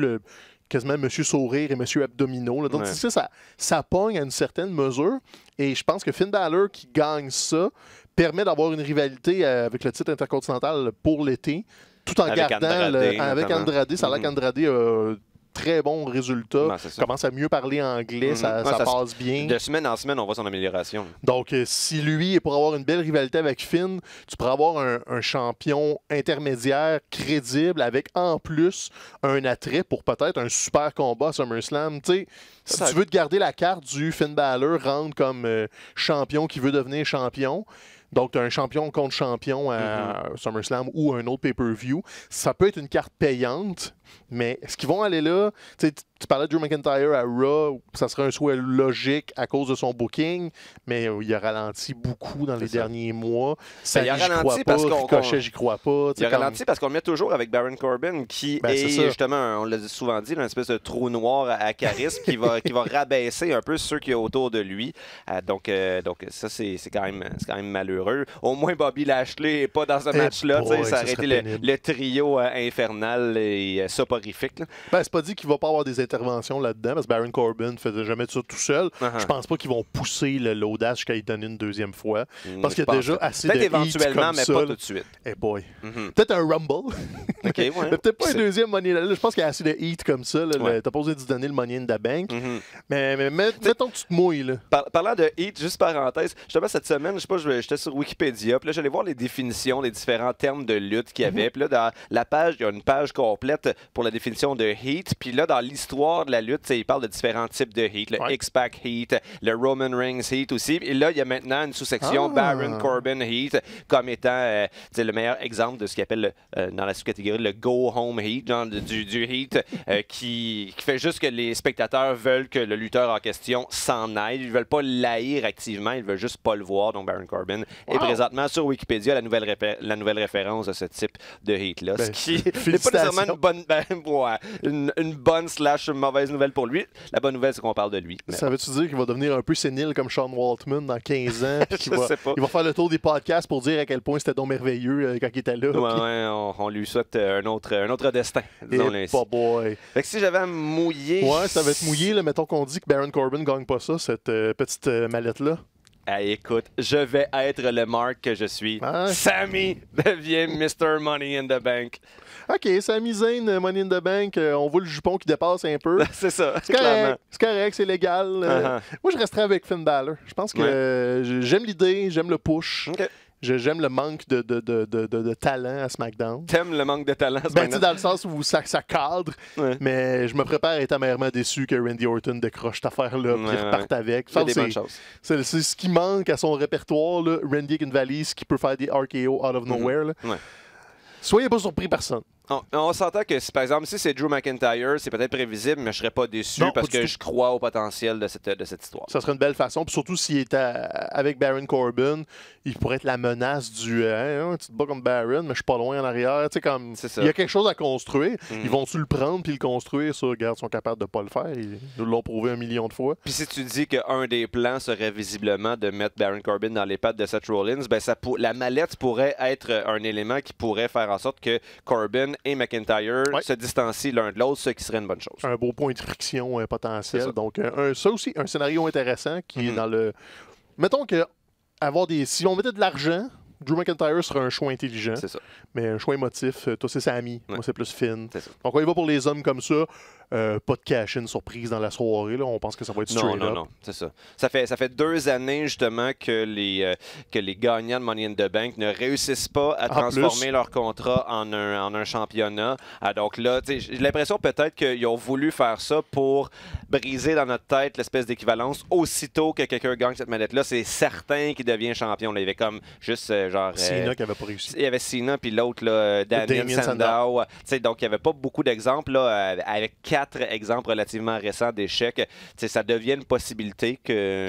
quasiment Monsieur Sourire et Monsieur Abdomino. Là. Donc, ça pogne à une certaine mesure. Et je pense que Finn Balor qui gagne ça permet d'avoir une rivalité avec le titre intercontinental pour l'été, tout en gardant avec Andrade. Ça a l'air qu'Andrade a très bon résultat. Commence à mieux parler anglais, ça passe bien. De semaine en semaine, on voit son amélioration. Donc, si lui est pour avoir une belle rivalité avec Finn, tu pourrais avoir un champion intermédiaire crédible avec en plus un attrait pour peut-être un super combat à SummerSlam. Tu sais, si tu veux te garder la carte du Finn Balor, rendre comme champion qui veut devenir champion. Donc, tu as un champion contre champion à SummerSlam ou un autre pay-per-view. Ça peut être une carte payante, mais est-ce qu'ils vont aller là? Tu parlais de Drew McIntyre à Raw, ça serait un souhait logique à cause de son booking, mais il a ralenti beaucoup dans les derniers mois. Ça, il a ralenti parce j'y crois pas. Il a ralenti parce qu'on le met toujours avec Baron Corbin, qui est justement, on l'a souvent dit, une espèce de trou noir à charisme qui va rabaisser un peu ceux qui sont autour de lui. Donc ça, c'est quand même malheureux. Au moins, Bobby Lashley n'est pas dans ce match-là. Ça aurait été le trio infernal et soporifique. C'est pas dit qu'il va pas avoir des interventions là-dedans, parce que Baron Corbin ne faisait jamais ça tout seul. Je pense pas qu'ils vont pousser l'audace jusqu'à y donner une deuxième fois. Parce qu'il y a déjà assez de éventuellement, mais pas tout de suite. Hey boy. Peut-être un Rumble. Mais peut-être pas un deuxième Money in the Bank. Je pense qu'il y a assez de heat comme ça. T'as pas besoin de donner le Money in the Bank. Mais mettons que tu te mouilles. Là. Parlant de heat, juste parenthèse, justement cette semaine, je sais pas, j'étais sur Wikipédia, puis là j'allais voir les définitions des différents termes de lutte qu'il y avait. Puis là, dans la page, il y a une page complète pour la définition de heat. Puis là, dans l'histoire de la lutte, il parle de différents types de heat. Le X-Pac heat, le Roman Reigns heat aussi. Et là, il y a maintenant une sous-section Baron Corbin heat comme étant le meilleur exemple de ce qu'il appelle dans la sous-catégorie le go home heat, genre du heat qui fait juste que les spectateurs veulent que le lutteur en question s'en aille. Ils veulent pas l'haïr activement, ils veulent juste pas le voir. Donc Baron Corbin est présentement sur Wikipédia la nouvelle référence à ce type de heat-là. Ce qui n'est pas nécessairement une bonne / mauvaise nouvelle pour lui. La bonne nouvelle, c'est qu'on parle de lui. Ça veut-tu dire qu'il va devenir un peu sénile comme Sean Waltman dans 15 ans? Il va faire le tour des podcasts pour dire à quel point c'était donc merveilleux quand il était là. On lui souhaite un autre destin, disons-le ainsi. Fait que si j'avais à me mouiller... Ouais, ça va être mouillé. Là, mettons qu'on dit que Baron Corbin ne gagne pas ça, cette petite mallette-là. Écoute, je vais être le Mark que je suis. Sami devient Mr. Money in the Bank. OK, Sami Zayn, Money in the Bank, on voit le jupon qui dépasse un peu. C'est ça, c'est correct, c'est légal. Moi, je resterai avec Finn Balor. Je pense que j'aime l'idée, j'aime le push. J'aime le manque de talent à SmackDown. T'aimes le manque de talent à SmackDown? Dans le sens où ça cadre, mais je me prépare à être amèrement déçu que Randy Orton décroche cette affaire-là et reparte avec. C'est ce qui manque à son répertoire, là. Randy avec une valise qui peut faire des RKO out of nowhere. Soyez pas surpris, personne. On s'entend que, par exemple, si c'est Drew McIntyre, c'est peut-être prévisible, mais je serais pas déçu parce que je crois au potentiel de cette histoire. Ça serait une belle façon. Puis surtout s'il était avec Baron Corbin, il pourrait être la menace du tu te bats comme Baron, mais je suis pas loin en arrière. Il y a quelque chose à construire. Ils vont-tu le prendre puis le construire? Ça, regarde, ils sont capables de pas le faire. Ils nous l'ont prouvé 1 million de fois. Puis si tu dis qu'un des plans serait visiblement de mettre Baron Corbin dans les pattes de Seth Rollins, ben la mallette pourrait être un élément qui pourrait faire en sorte que Corbin et McIntyre se distancient l'un de l'autre, ce qui serait une bonne chose. Un beau point de friction potentiel. Donc, ça aussi, un scénario intéressant qui est dans le... Mettons que si on mettait de l'argent, Drew McIntyre serait un choix intelligent. C'est ça. Mais un choix émotif, toi, c'est Sami. Moi, c'est plus Finn. Donc, on y va pour les hommes comme ça. Pas de cash-in surprise dans la soirée. Là. On pense que ça va être straight up. Non, c'est ça. Ça fait 2 années, justement, que les gagnants de Money in the Bank ne réussissent pas à transformer leur contrat en un championnat. Donc là, j'ai l'impression peut-être qu'ils ont voulu faire ça pour briser dans notre tête l'espèce d'équivalence. Aussitôt que quelqu'un gagne cette mallette-là, c'est certain qu'il devient champion. Là, il y avait comme juste Cena qui n'avait pas réussi. Il y avait Cena, puis l'autre, Damien Sandow. Donc, il n'y avait pas beaucoup d'exemples avec 4 exemples relativement récents d'échecs. Ça devient une possibilité que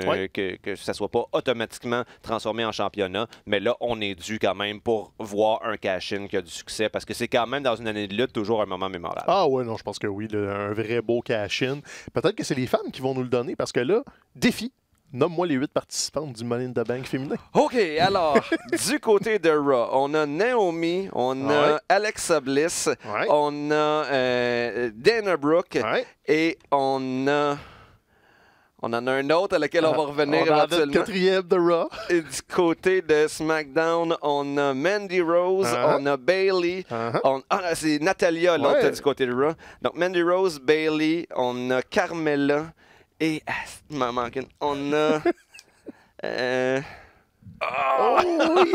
ça ne soit pas automatiquement transformé en championnat. Mais là, on est dû quand même pour voir un cash-in qui a du succès parce que c'est quand même dans une année de lutte toujours un moment mémorable. Ah ouais, non, je pense que oui. Un vrai beau cash-in. Peut-être que c'est les femmes qui vont nous le donner parce que là, défi. Nomme-moi les 8 participantes du Money in the Bank féminin. OK, alors, du côté de Raw, on a Naomi, on a Alexa Bliss, on a Dana Brooke et on en a un autre à lequel on va revenir éventuellement. On a le 4e de Raw. Et du côté de SmackDown, on a Mandy Rose, on a Bayley. C'est Natalia, l'autre du côté de Raw. Donc, Mandy Rose, Bayley, on a Carmella. Et, il m'en manque une. On a... il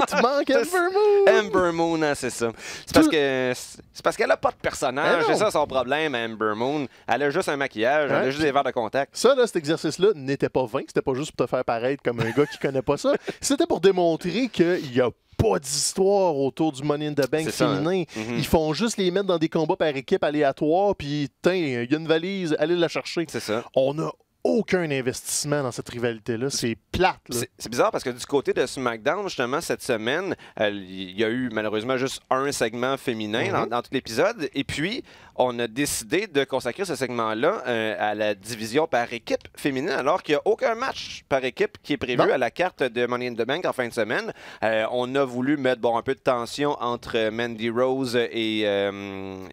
te manque Ember Moon! Ember Moon, c'est ça. C'est parce qu'elle n'a pas de personnage. C'est ça son problème, Ember Moon. Elle a juste un maquillage, elle a juste des verres de contact. Ça, là, cet exercice-là n'était pas vain. C'était pas juste pour te faire paraître comme un gars qui connaît pas ça. C'était pour démontrer qu'il y a pas d'histoire autour du Money in the Bank féminin. Ils font juste les mettre dans des combats par équipe aléatoires, puis il y a une valise, allez la chercher. C'est ça. On a aucun investissement dans cette rivalité-là. C'est plate. C'est bizarre parce que du côté de SmackDown, justement, cette semaine, il y a eu malheureusement juste un segment féminin dans tout l'épisode. Et puis, on a décidé de consacrer ce segment-là à la division par équipe féminine, alors qu'il n'y a aucun match par équipe qui est prévu à la carte de Money in the Bank en fin de semaine. On a voulu mettre un peu de tension entre Mandy Rose et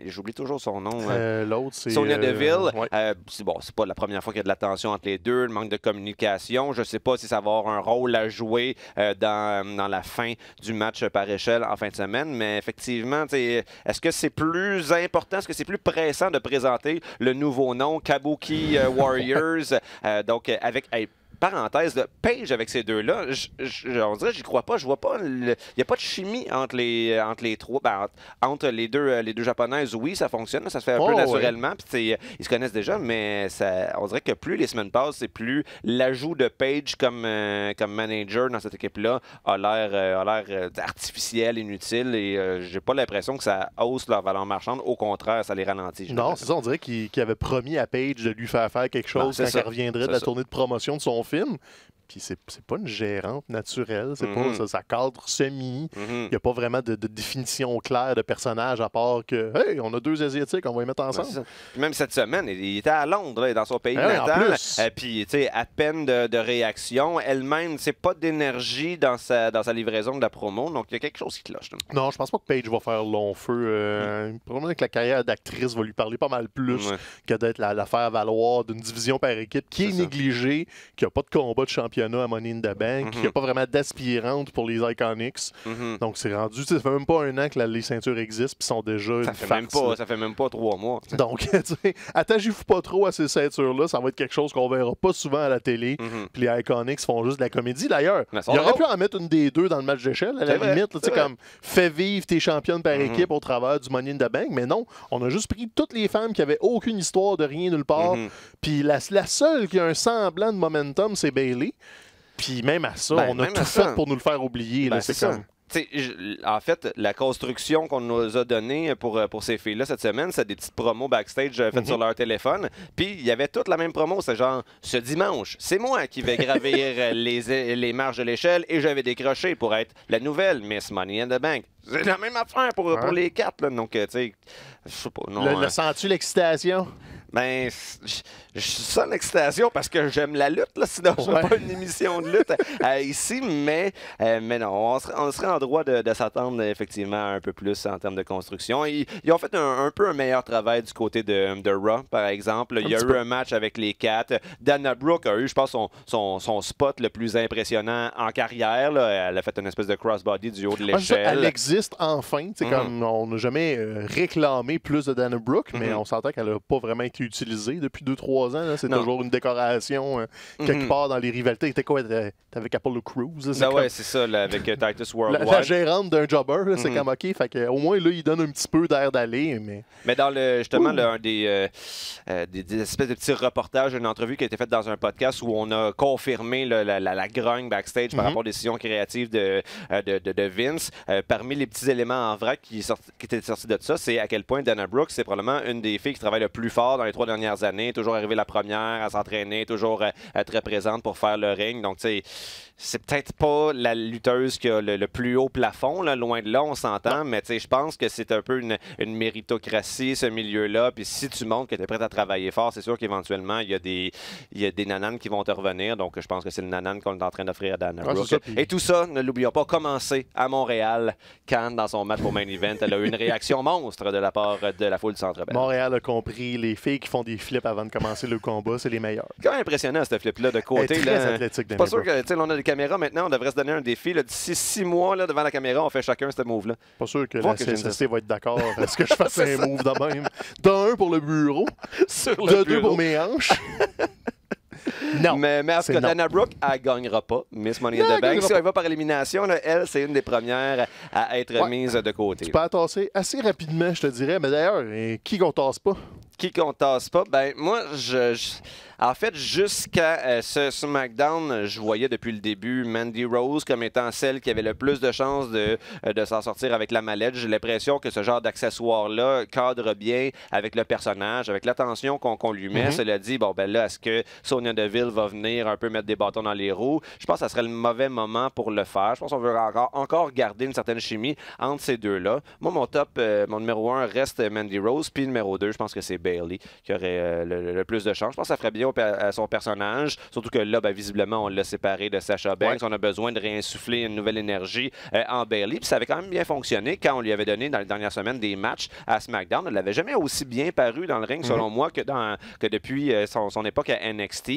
j'oublie toujours son nom. L'autre, c'est Sonya Deville. C'est pas la première fois qu'il y a de la tension entre les deux, le manque de communication. Je ne sais pas si ça va avoir un rôle à jouer dans la fin du match par échelle en fin de semaine, mais effectivement, est-ce que c'est plus important, est-ce que c'est plus pressant de présenter le nouveau nom Kabuki Warriors, donc avec... parenthèse, Paige avec ces deux-là, on dirait que j'y crois pas. Je vois pas. Il n'y a pas de chimie entre les trois. Entre les deux japonaises, oui, ça fonctionne. Ça se fait un peu naturellement. Puis ils se connaissent déjà, mais on dirait que plus les semaines passent, et plus l'ajout de Paige comme manager dans cette équipe-là a l'air artificiel, inutile. Et j'ai pas l'impression que ça hausse leur valeur marchande. Au contraire, ça les ralentit. Non, c'est ça. On dirait qu'il avait promis à Paige de lui faire quelque chose quand elle reviendrait de la tournée de promotion de son film. Puis c'est pas une gérante naturelle, c'est pas ça cadre semi. Il n'y a pas vraiment de définition claire de personnage à part que hey, on a 2 Asiatiques, on va les mettre ensemble. Puis même cette semaine, il était à Londres, là, dans son pays natal. Puis tu sais, à peine de réaction. Elle-même, c'est pas d'énergie dans sa livraison de la promo. Donc il y a quelque chose qui cloche. Là. Non, je pense pas que Paige va faire long feu. Probablement que la carrière d'actrice va lui parler pas mal plus que d'être la faire valoir d'une division par équipe qui est négligée, qui n'a pas de combat de champion qu'il y en a à Money in the Bank. Il n'y a pas vraiment d'aspirantes pour les Iconics. Donc, c'est rendu... Ça fait même pas un an que les ceintures existent puis sont déjà ça fait même pas 3 mois. T'sais. Donc, attachez-vous pas trop à ces ceintures-là. Ça va être quelque chose qu'on verra pas souvent à la télé. Puis les Iconics font juste de la comédie. D'ailleurs, il aurait pu en mettre une des deux dans le match d'échelle, à la limite. Là, comme, fais vivre tes championnes par équipe au travers du Money in the Bank. Mais non, on a juste pris toutes les femmes qui avaient aucune histoire de rien nulle part. Puis la seule qui a un semblant de momentum, c'est Bayley. Puis même à ça, on a tout fait pour nous le faire oublier. Là, c'est comme... En fait, la construction qu'on nous a donnée pour ces filles-là cette semaine, c'est des petites promos backstage faites sur leur téléphone. Puis il y avait toute la même promo. C'est genre, ce dimanche, c'est moi qui vais gravir les marches de l'échelle et je vais décrocher pour être la nouvelle Miss Money in the Bank. C'est la même affaire pour les 4. Là. Donc, tu sais, je sais pas. Non, le sens-tu l'excitation? Ben, je sens l'excitation parce que j'aime la lutte, là, sinon je n'ai pas une émission de lutte ici, mais non, on serait en droit de s'attendre effectivement un peu plus en termes de construction. Ils ont fait un peu un meilleur travail du côté de Raw, par exemple. Il y a eu un match avec les 4. Dana Brooke a eu, je pense, son spot le plus impressionnant en carrière. Là. Elle a fait une espèce de crossbody du haut de l'échelle. Elle existe enfin. Comme on n'a jamais réclamé plus de Dana Brooke, mais on s'entend qu'elle n'a pas vraiment été utilisée depuis 2-3 ans. C'est toujours une décoration quelque part dans les rivalités. C'était quoi? T'avais Apollo Crews? Ouais, c'est ça, là, avec Titus Worldwide. La gérante d'un jobber, c'est comme OK. Fait que, au moins, là, il donne un petit peu d'air d'aller. Mais dans justement un des espèces de petits reportages, une entrevue qui a été faite dans un podcast où on a confirmé la grogne backstage par rapport aux décisions créatives de Vince. Parmi les petits éléments en vrac qui étaient sortis de ça, c'est à quel point Dana Brooke, c'est probablement une des filles qui travaille le plus fort dans les 3 dernières années, toujours arrivée la première à s'entraîner, toujours très présente pour faire le ring. Donc, tu sais, c'est peut-être pas la lutteuse qui a le plus haut plafond, là, loin de là, on s'entend, mais tu sais, je pense que c'est un peu une méritocratie, ce milieu-là. Puis si tu montres que tu es prêt à travailler fort, c'est sûr qu'éventuellement, il y a des nananes qui vont te revenir. Donc, je pense que c'est le nanane qu'on est en train d'offrir à Dana Brooke. Et tout ça, ne l'oublions pas, commencé à Montréal, quand dans son match pour Main Event, elle a eu une réaction monstre de la part de la foule du Centre Bell. Montréal a compris, les filles qui font des flips avant de commencer le combat, c'est les meilleures. C'est quand même impressionnant, ce flip-là, de côté. Elle est très athlétique. Je suis pas sûr que, tu sais, on a des caméras maintenant, on devrait se donner un défi. D'ici 6 mois, là, devant la caméra, on fait chacun ce move-là. Pas sûr que la CSST va être d'accord à ce que je fasse un move de même. D'un pour le bureau, de 2 pour mes hanches. Non. Mais en tout cas, Dana Brooke, elle gagnera pas Miss Money in the Bank. Si elle va par élimination, là, elle, c'est une des premières à être mise de côté. Tu peux la tasser assez rapidement, je te dirais. Mais d'ailleurs, qui qu'on tasse pas? Qui qu'on tasse pas? Ben, moi, en fait, jusqu'à ce SmackDown, je voyais depuis le début Mandy Rose comme étant celle qui avait le plus de chances de s'en sortir avec la mallette. J'ai l'impression que ce genre d'accessoire-là cadre bien avec le personnage, avec l'attention qu'on lui met. Cela dit, bon, ben là, est-ce que Sonya Deville va venir un peu mettre des bâtons dans les roues? Je pense que ça serait le mauvais moment pour le faire. Je pense qu'on veut encore garder une certaine chimie entre ces deux-là. Moi, mon numéro 1 reste Mandy Rose, puis numéro 2, je pense que c'est Bayley qui aurait le plus de chance. Je pense que ça ferait bien à son personnage, surtout que là, ben, visiblement, on l'a séparé de Sasha Banks. On a besoin de réinsuffler une nouvelle énergie en Bayley. Puis ça avait quand même bien fonctionné quand on lui avait donné dans les dernières semaines des matchs à SmackDown. Elle n'avait jamais aussi bien paru dans le ring, selon moi, que depuis son époque à NXT.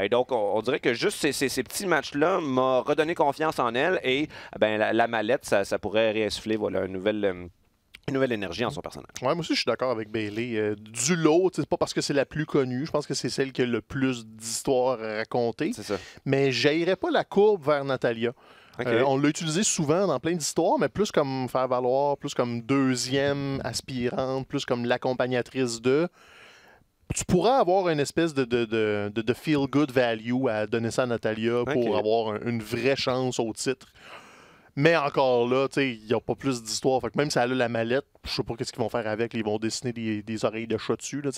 Et donc, on dirait que juste ces petits matchs-là m'ont redonné confiance en elle et ben, la mallette, ça pourrait réinsuffler une nouvelle énergie en son personnage. Ouais, moi aussi, je suis d'accord avec Bayley. Du lot, c'est pas parce que c'est la plus connue. Je pense que c'est celle qui a le plus d'histoires à raconter. C'est ça. Mais j'aillerais pas la courbe vers Natalya. Okay. On l'a utilisé souvent dans plein d'histoires, mais plus comme faire valoir, plus comme deuxième aspirante, plus comme l'accompagnatrice de. Tu pourrais avoir une espèce de feel-good value à donner ça à Natalya pour avoir une vraie chance au titre. Mais encore là, il n'y a pas plus d'histoire. Fait que même si elle a la mallette, je sais pas qu'est-ce qu'ils vont faire avec. Ils vont dessiner des oreilles de chat dessus. Là,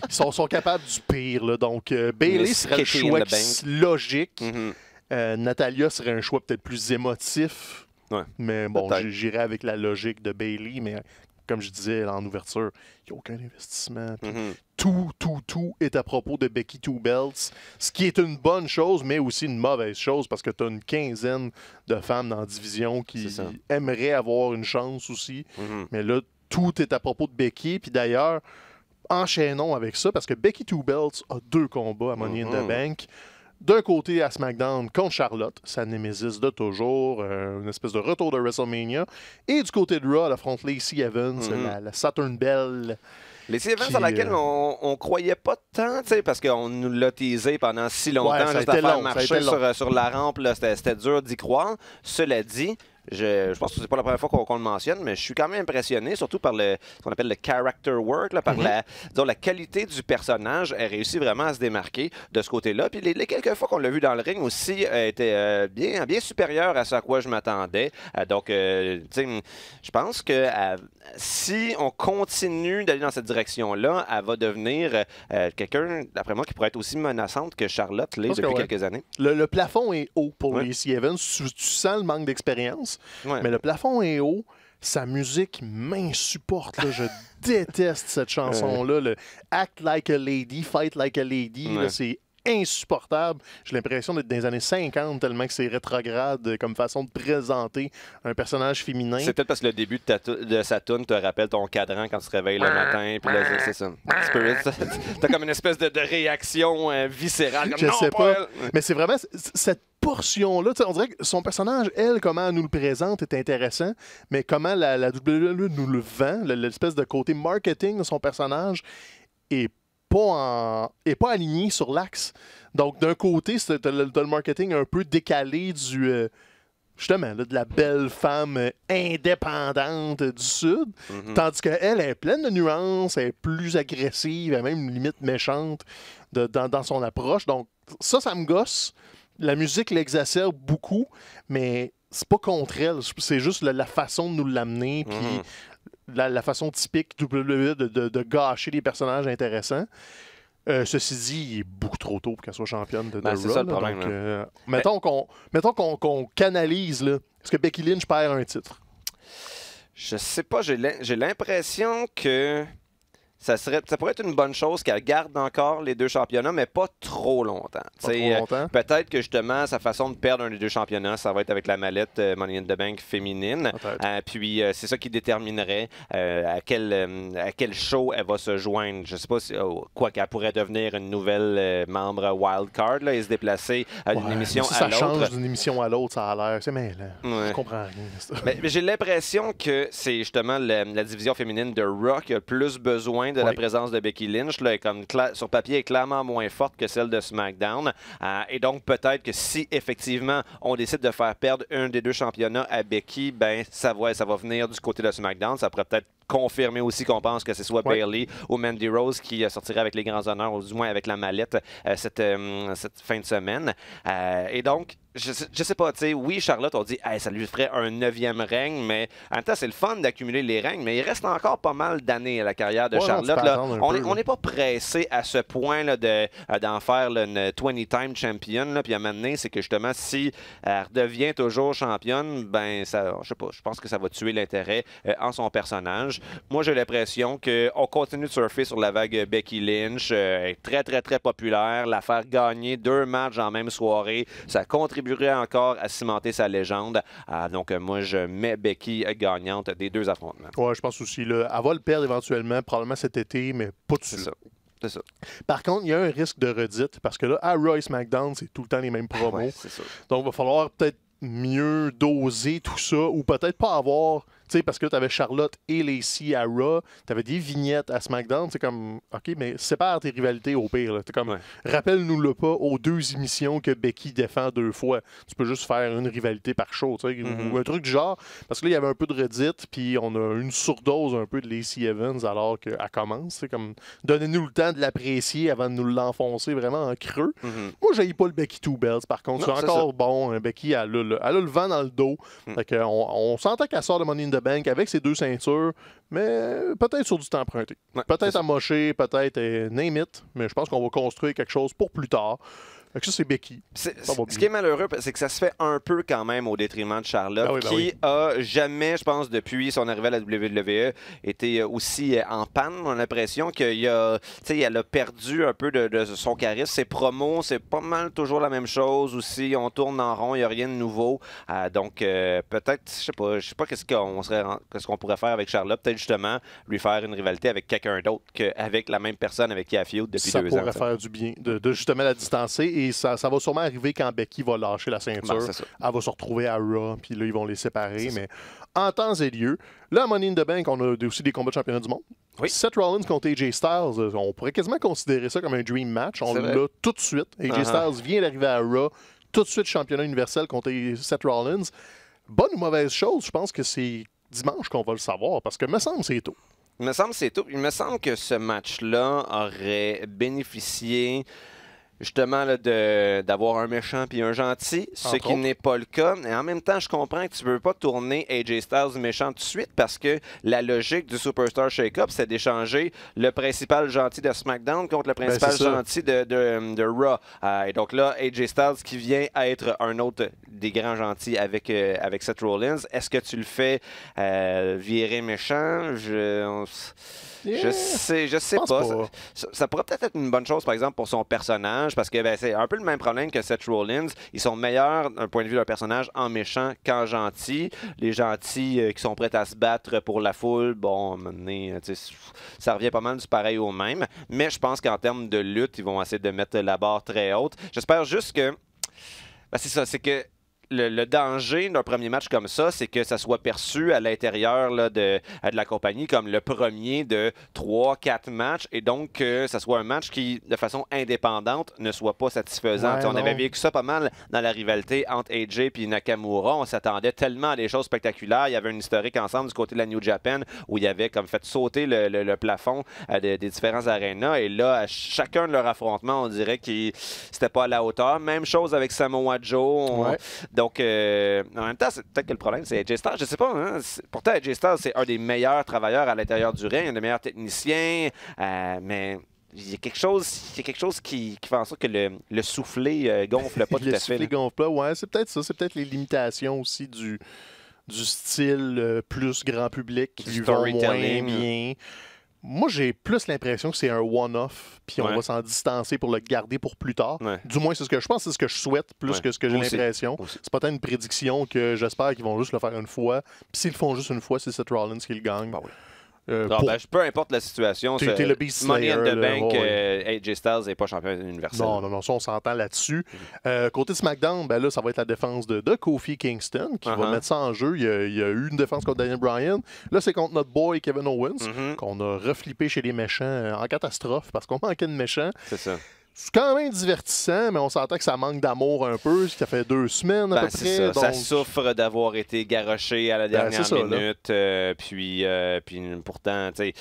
ils sont capables du pire. Là. Donc, Bayley serait le choix logique. Natalya serait un choix peut-être plus émotif. Ouais. Mais bon, j'irais avec la logique de Bayley. Mais comme je disais en ouverture, il n'y a aucun investissement. Tout est à propos de Becky Two Belts, ce qui est une bonne chose, mais aussi une mauvaise chose parce que tu as une quinzaine de femmes dans la division qui aimeraient avoir une chance aussi. Mais là, tout est à propos de Becky. Puis d'ailleurs, enchaînons avec ça parce que Becky Two Belts a 2 combats à Money in the Bank. D'un côté, à SmackDown, contre Charlotte, sa némésis de toujours, une espèce de retour de WrestleMania. Et du côté de Raw, elle affronte Lacey Evans, la Saturn Belle. Lacey Evans à laquelle on croyait pas tant, parce qu'on nous l'a teasé pendant si longtemps, juste à faire marcher sur la rampe, c'était dur d'y croire. Cela dit, je pense que c'est pas la première fois qu'on le mentionne, mais je suis quand même impressionné, surtout par ce qu'on appelle le character work, là, par la qualité du personnage. Elle réussit vraiment à se démarquer de ce côté-là. Puis les quelques fois qu'on l'a vu dans le ring aussi, elle était bien supérieure à ce à quoi je m'attendais. Donc, je pense que si on continue d'aller dans cette direction-là, elle va devenir quelqu'un, d'après moi, qui pourrait être aussi menaçante que Charlotte l'est depuis quelques années. Le plafond est haut pour Lacey Evans. Tu sens le manque d'expérience. Mais le plafond est haut. Sa musique m'insupporte. Je déteste cette chanson-là. Le Act Like a Lady, Fight Like a Lady. C'est insupportable. J'ai l'impression d'être dans les années 50 tellement que c'est rétrograde comme façon de présenter un personnage féminin. C'est peut-être parce que le début de sa tune te rappelle ton cadran quand tu te réveilles le matin. Puis là, c'est ça. Spirit, t'as comme une espèce de réaction viscérale. Comme, je sais pas. Mais c'est vraiment cette portion-là. On dirait que son personnage, elle, comment elle nous le présente est intéressant, mais comment la WWE nous le vend, l'espèce de côté marketing de son personnage est pas aligné sur l'axe. Donc, d'un côté, t'as le marketing un peu décalé du... justement, de la belle femme indépendante du Sud, tandis qu'elle est pleine de nuances, elle est plus agressive, elle est même limite méchante dans son approche. Donc, ça me gosse. La musique l'exacerbe beaucoup, mais c'est pas contre elle. C'est juste la façon de nous l'amener, puis la façon typique WWE de gâcher les personnages intéressants. Ceci dit, il est beaucoup trop tôt pour qu'elle soit championne de Raw. C'est ça le problème. Donc, mettons qu'on canalise. Est-ce que Becky Lynch perd un titre? Je sais pas. J'ai l'impression que ça pourrait être une bonne chose qu'elle garde encore les deux championnats, mais pas trop longtemps. Peut-être que justement, sa façon de perdre un des deux championnats, ça va être avec la mallette Money in the Bank féminine. Puis c'est ça qui déterminerait à quel show elle va se joindre. Je sais pas si, quoi qu'elle pourrait devenir une nouvelle membre wildcard et se déplacer d'une émission à l'autre. Ça change d'une émission à l'autre, ça a l'air. C'est mêlant. Je comprends rien. Mais j'ai l'impression que c'est justement la division féminine de Raw qui a le plus besoin de la présence de Becky Lynch. Là, comme sur papier, est clairement moins forte que celle de SmackDown. Et donc, peut-être que si, effectivement, on décide de faire perdre un des deux championnats à Becky, ben ça va venir du côté de SmackDown. Ça pourrait peut-être confirmer aussi qu'on pense que c'est soit Bayley ou Mandy Rose qui sortira avec les grands honneurs, ou du moins avec la mallette cette fin de semaine. Et donc, je sais pas, tu sais, oui, Charlotte, on dit ça lui ferait un 9e règne, mais en même temps, c'est le fun d'accumuler les règnes, mais il reste encore pas mal d'années à la carrière de Charlotte. Là. On n'est pas pressé à ce point là, d'en faire une 20-time champion. Là, puis à un moment donné, c'est que justement, si elle redevient toujours championne, ben, ça, je sais pas, je pense que ça va tuer l'intérêt en son personnage. Moi, j'ai l'impression qu'on continue de surfer sur la vague Becky Lynch, très, très, très populaire. La faire gagner 2 matchs en même soirée, ça contribuerait encore à cimenter sa légende. Donc, moi, je mets Becky gagnante des 2 affrontements. Ouais, je pense aussi. Là, elle va le perdre éventuellement, probablement cet été, mais pas tout de suite. C'est ça. Par contre, il y a un risque de redite, parce que là, à Raw et SmackDown, c'est tout le temps les mêmes promos. C'est ça. Donc, il va falloir peut-être mieux doser tout ça, ou peut-être pas avoir... Tu sais, parce que tu avais Charlotte et Lacey à Raw, tu avais des vignettes à SmackDown, c'est comme, OK, mais sépare tes rivalités au pire. T'es comme, rappelle-nous-le pas aux 2 émissions que Becky défend 2 fois. Tu peux juste faire une rivalité par show, tu sais, ou un truc du genre. Parce que là, il y avait un peu de redite, puis on a une surdose un peu de Lacey Evans alors qu'elle commence. C'est comme, donnez-nous le temps de l'apprécier avant de nous l'enfoncer vraiment en creux. Moi, j'haïs pas le Becky Two Belts, par contre. C'est encore bon. Becky, elle a le vent dans le dos. Fait que on s'entend qu'elle sort de Money in the Bank avec ses 2 ceintures, mais peut-être sur du temps emprunté. Peut-être amoché, peut-être name it, mais je pense qu'on va construire quelque chose pour plus tard. Fait que ça, c'est Becky. Ce qui est malheureux, c'est que ça se fait un peu quand même au détriment de Charlotte, qui a jamais, je pense, depuis son arrivée à la WWE, été aussi en panne. On a l'impression qu'elle a perdu un peu de son charisme. Ses promos, c'est pas mal toujours la même chose aussi. On tourne en rond, il n'y a rien de nouveau. Donc, peut-être, je sais pas qu'est-ce qu'on pourrait faire avec Charlotte. Peut-être justement lui faire une rivalité avec quelqu'un d'autre qu'avec la même personne avec qui elle feud depuis 2 ans. Ça pourrait faire du bien de justement la distancer et ça va sûrement arriver quand Becky va lâcher la ceinture. Ben, elle va se retrouver à Raw, puis là, ils vont les séparer. Mais en temps et lieu, là, à Money in the Bank, on a aussi des combats de championnat du monde. Oui. Seth Rollins contre AJ Styles, on pourrait quasiment considérer ça comme un dream match. On l'a tout de suite. AJ Styles vient d'arriver à Raw, tout de suite championnat universel contre Seth Rollins. Bonne ou mauvaise chose, je pense que c'est dimanche qu'on va le savoir, parce que me semble c'est tôt. Il me semble que c'est tout. Il me semble que ce match-là aurait bénéficié justement d'avoir un méchant puis un gentil, ce qui n'est pas le cas. Et en même temps, je comprends que tu ne peux pas tourner AJ Styles méchant tout de suite parce que la logique du Superstar Shake-Up, c'est d'échanger le principal gentil de SmackDown contre le principal gentil de Raw. Et donc là, AJ Styles qui vient être un autre des grands gentils avec Seth Rollins. Est-ce que tu le fais virer méchant? Je sais pas. Ça pourrait peut-être être une bonne chose, par exemple, pour son personnage, parce que c'est un peu le même problème que Seth Rollins. Ils sont meilleurs, d'un point de vue de leur personnage, en méchant qu'en gentil. Les gentils qui sont prêts à se battre pour la foule, bon, à un moment donné, ça revient pas mal du pareil au même. Mais je pense qu'en termes de lutte, ils vont essayer de mettre la barre très haute. J'espère juste que... c'est ça, c'est que le danger d'un premier match comme ça, c'est que ça soit perçu à l'intérieur de la compagnie comme le premier de 3-4 matchs et donc que ça soit un match qui, de façon indépendante, ne soit pas satisfaisant. On avait vécu ça pas mal dans la rivalité entre AJ et Nakamura. On s'attendait tellement à des choses spectaculaires. Il y avait une historique ensemble du côté de la New Japan où il y avait comme fait sauter le plafond des différents arénas. Et là, à chacun de leurs affrontements, on dirait que c'était pas à la hauteur. Même chose avec Samoa Joe. Donc, en même temps, peut-être que le problème, c'est AJ Styles. Je sais pas. Hein? Pourtant, AJ Styles, c'est un des meilleurs travailleurs à l'intérieur du ring, un des meilleurs techniciens. Mais il y a quelque chose qui fait en sorte que le soufflet gonfle pas tout à fait. Le soufflet gonfle pas, ouais. C'est peut-être ça. C'est peut-être les limitations aussi du style plus grand public qui lui vont moins bien. Moi, j'ai plus l'impression que c'est un one-off, puis on va s'en distancer pour le garder pour plus tard. Du moins, c'est ce que je pense, c'est ce que je souhaite, plus que ce que j'ai l'impression. C'est peut-être une prédiction que j'espère qu'ils vont juste le faire une fois. Puis s'ils le font juste une fois, c'est Seth Rollins qui le gagne. Peu importe la situation, le Beast Slayer, Money in the Bank, AJ Styles n'est pas champion universel. Non, ça on s'entend là-dessus. Côté SmackDown, là, ça va être la défense de Kofi Kingston qui va mettre ça en jeu. Il y a eu une défense contre Daniel Bryan. Là, c'est contre notre boy Kevin Owens qu'on a reflippé chez les méchants en catastrophe parce qu'on manquait de méchants. C'est ça. C'est quand même divertissant, mais on s'entend que ça manque d'amour un peu, ce qui a fait 2 semaines à peu près. Ça. Donc... ça souffre d'avoir été garoché à la dernière minute. Puis pourtant, tu sais,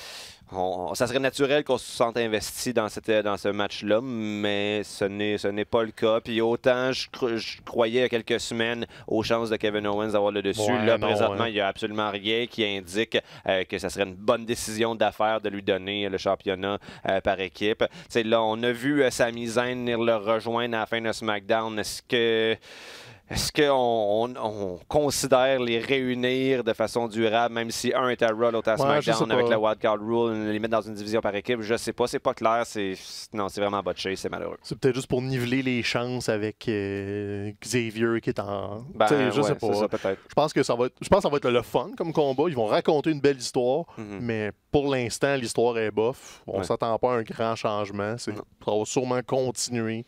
ça serait naturel qu'on se sente investi dans ce match-là, mais ce n'est pas le cas. Puis autant je croyais il y a quelques semaines aux chances de Kevin Owens d'avoir le dessus. Présentement, il n'y a absolument rien qui indique que ça serait une bonne décision d'affaires de lui donner le championnat par équipe. T'sais, là, on a vu Sami Zayn venir le rejoindre à la fin de SmackDown. Est-ce qu'on considère les réunir de façon durable, même si un est à Raw, l'autre à SmackDown, avec la Wildcard Rule, les mettre dans une division par équipe? Je sais pas, c'est pas clair. Non, c'est vraiment botché, c'est malheureux. C'est peut-être juste pour niveler les chances avec Xavier qui est en... je sais pas. Ça, peut-être. Je pense que ça va être le fun comme combat. Ils vont raconter une belle histoire, mais pour l'instant, l'histoire est bof. On s'attend pas à un grand changement. Ça va sûrement continuer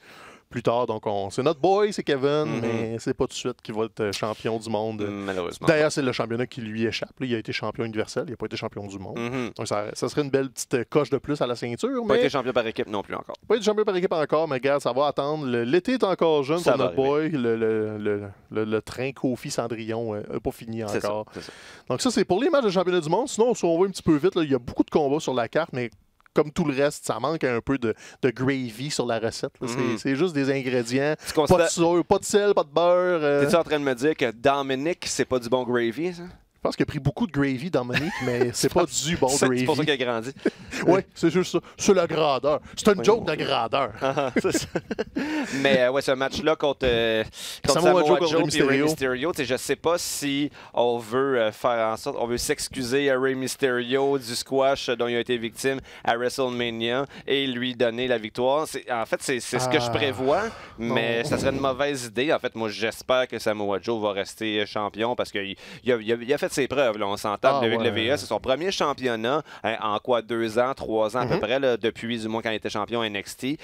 plus tard. Donc, c'est notre boy, c'est Kevin, mais c'est pas tout de suite qu'il va être champion du monde. Malheureusement. D'ailleurs, c'est le championnat qui lui échappe. Là, il a été champion universel, il n'a pas été champion du monde. Donc, ça serait une belle petite coche de plus à la ceinture. Pas été champion par équipe non plus encore. Pas été champion par équipe encore, mais regarde, ça va attendre. L'été est encore jeune pour notre boy. Le train Kofi Cendrillon n'a pas fini encore. C'est ça. Donc, ça, c'est pour les matchs de championnat du monde. Sinon, si on va un petit peu vite, il y a beaucoup de combats sur la carte, mais comme tout le reste, ça manque un peu de gravy sur la recette. C'est juste des ingrédients. Pas de sel, pas de beurre. T'es-tu en train de me dire que Dominic, c'est pas du bon gravy, ça? Je pense qu'il a pris beaucoup de gravy, Dominique, mais c'est pas du bon gravy. C'est pour ça qu'il a grandi. Oui, c'est juste ça. C'est la grandeur. C'est une joke de grandeur. C'est ça. Mais ce match-là contre Samoa Joe et Rey Mysterio, je sais pas si on veut faire en sorte, on veut s'excuser à Rey Mysterio du squash dont il a été victime à WrestleMania et lui donner la victoire. En fait, c'est ce que je prévois, mais ça serait une mauvaise idée. En fait, moi, j'espère que Samoa Joe va rester champion parce qu'il a fait fait ses preuves. Là, on s'entend. WWE, c'est son premier championnat en quoi, 2 ans, 3 ans à peu près, là, depuis du moins quand il était champion NXT.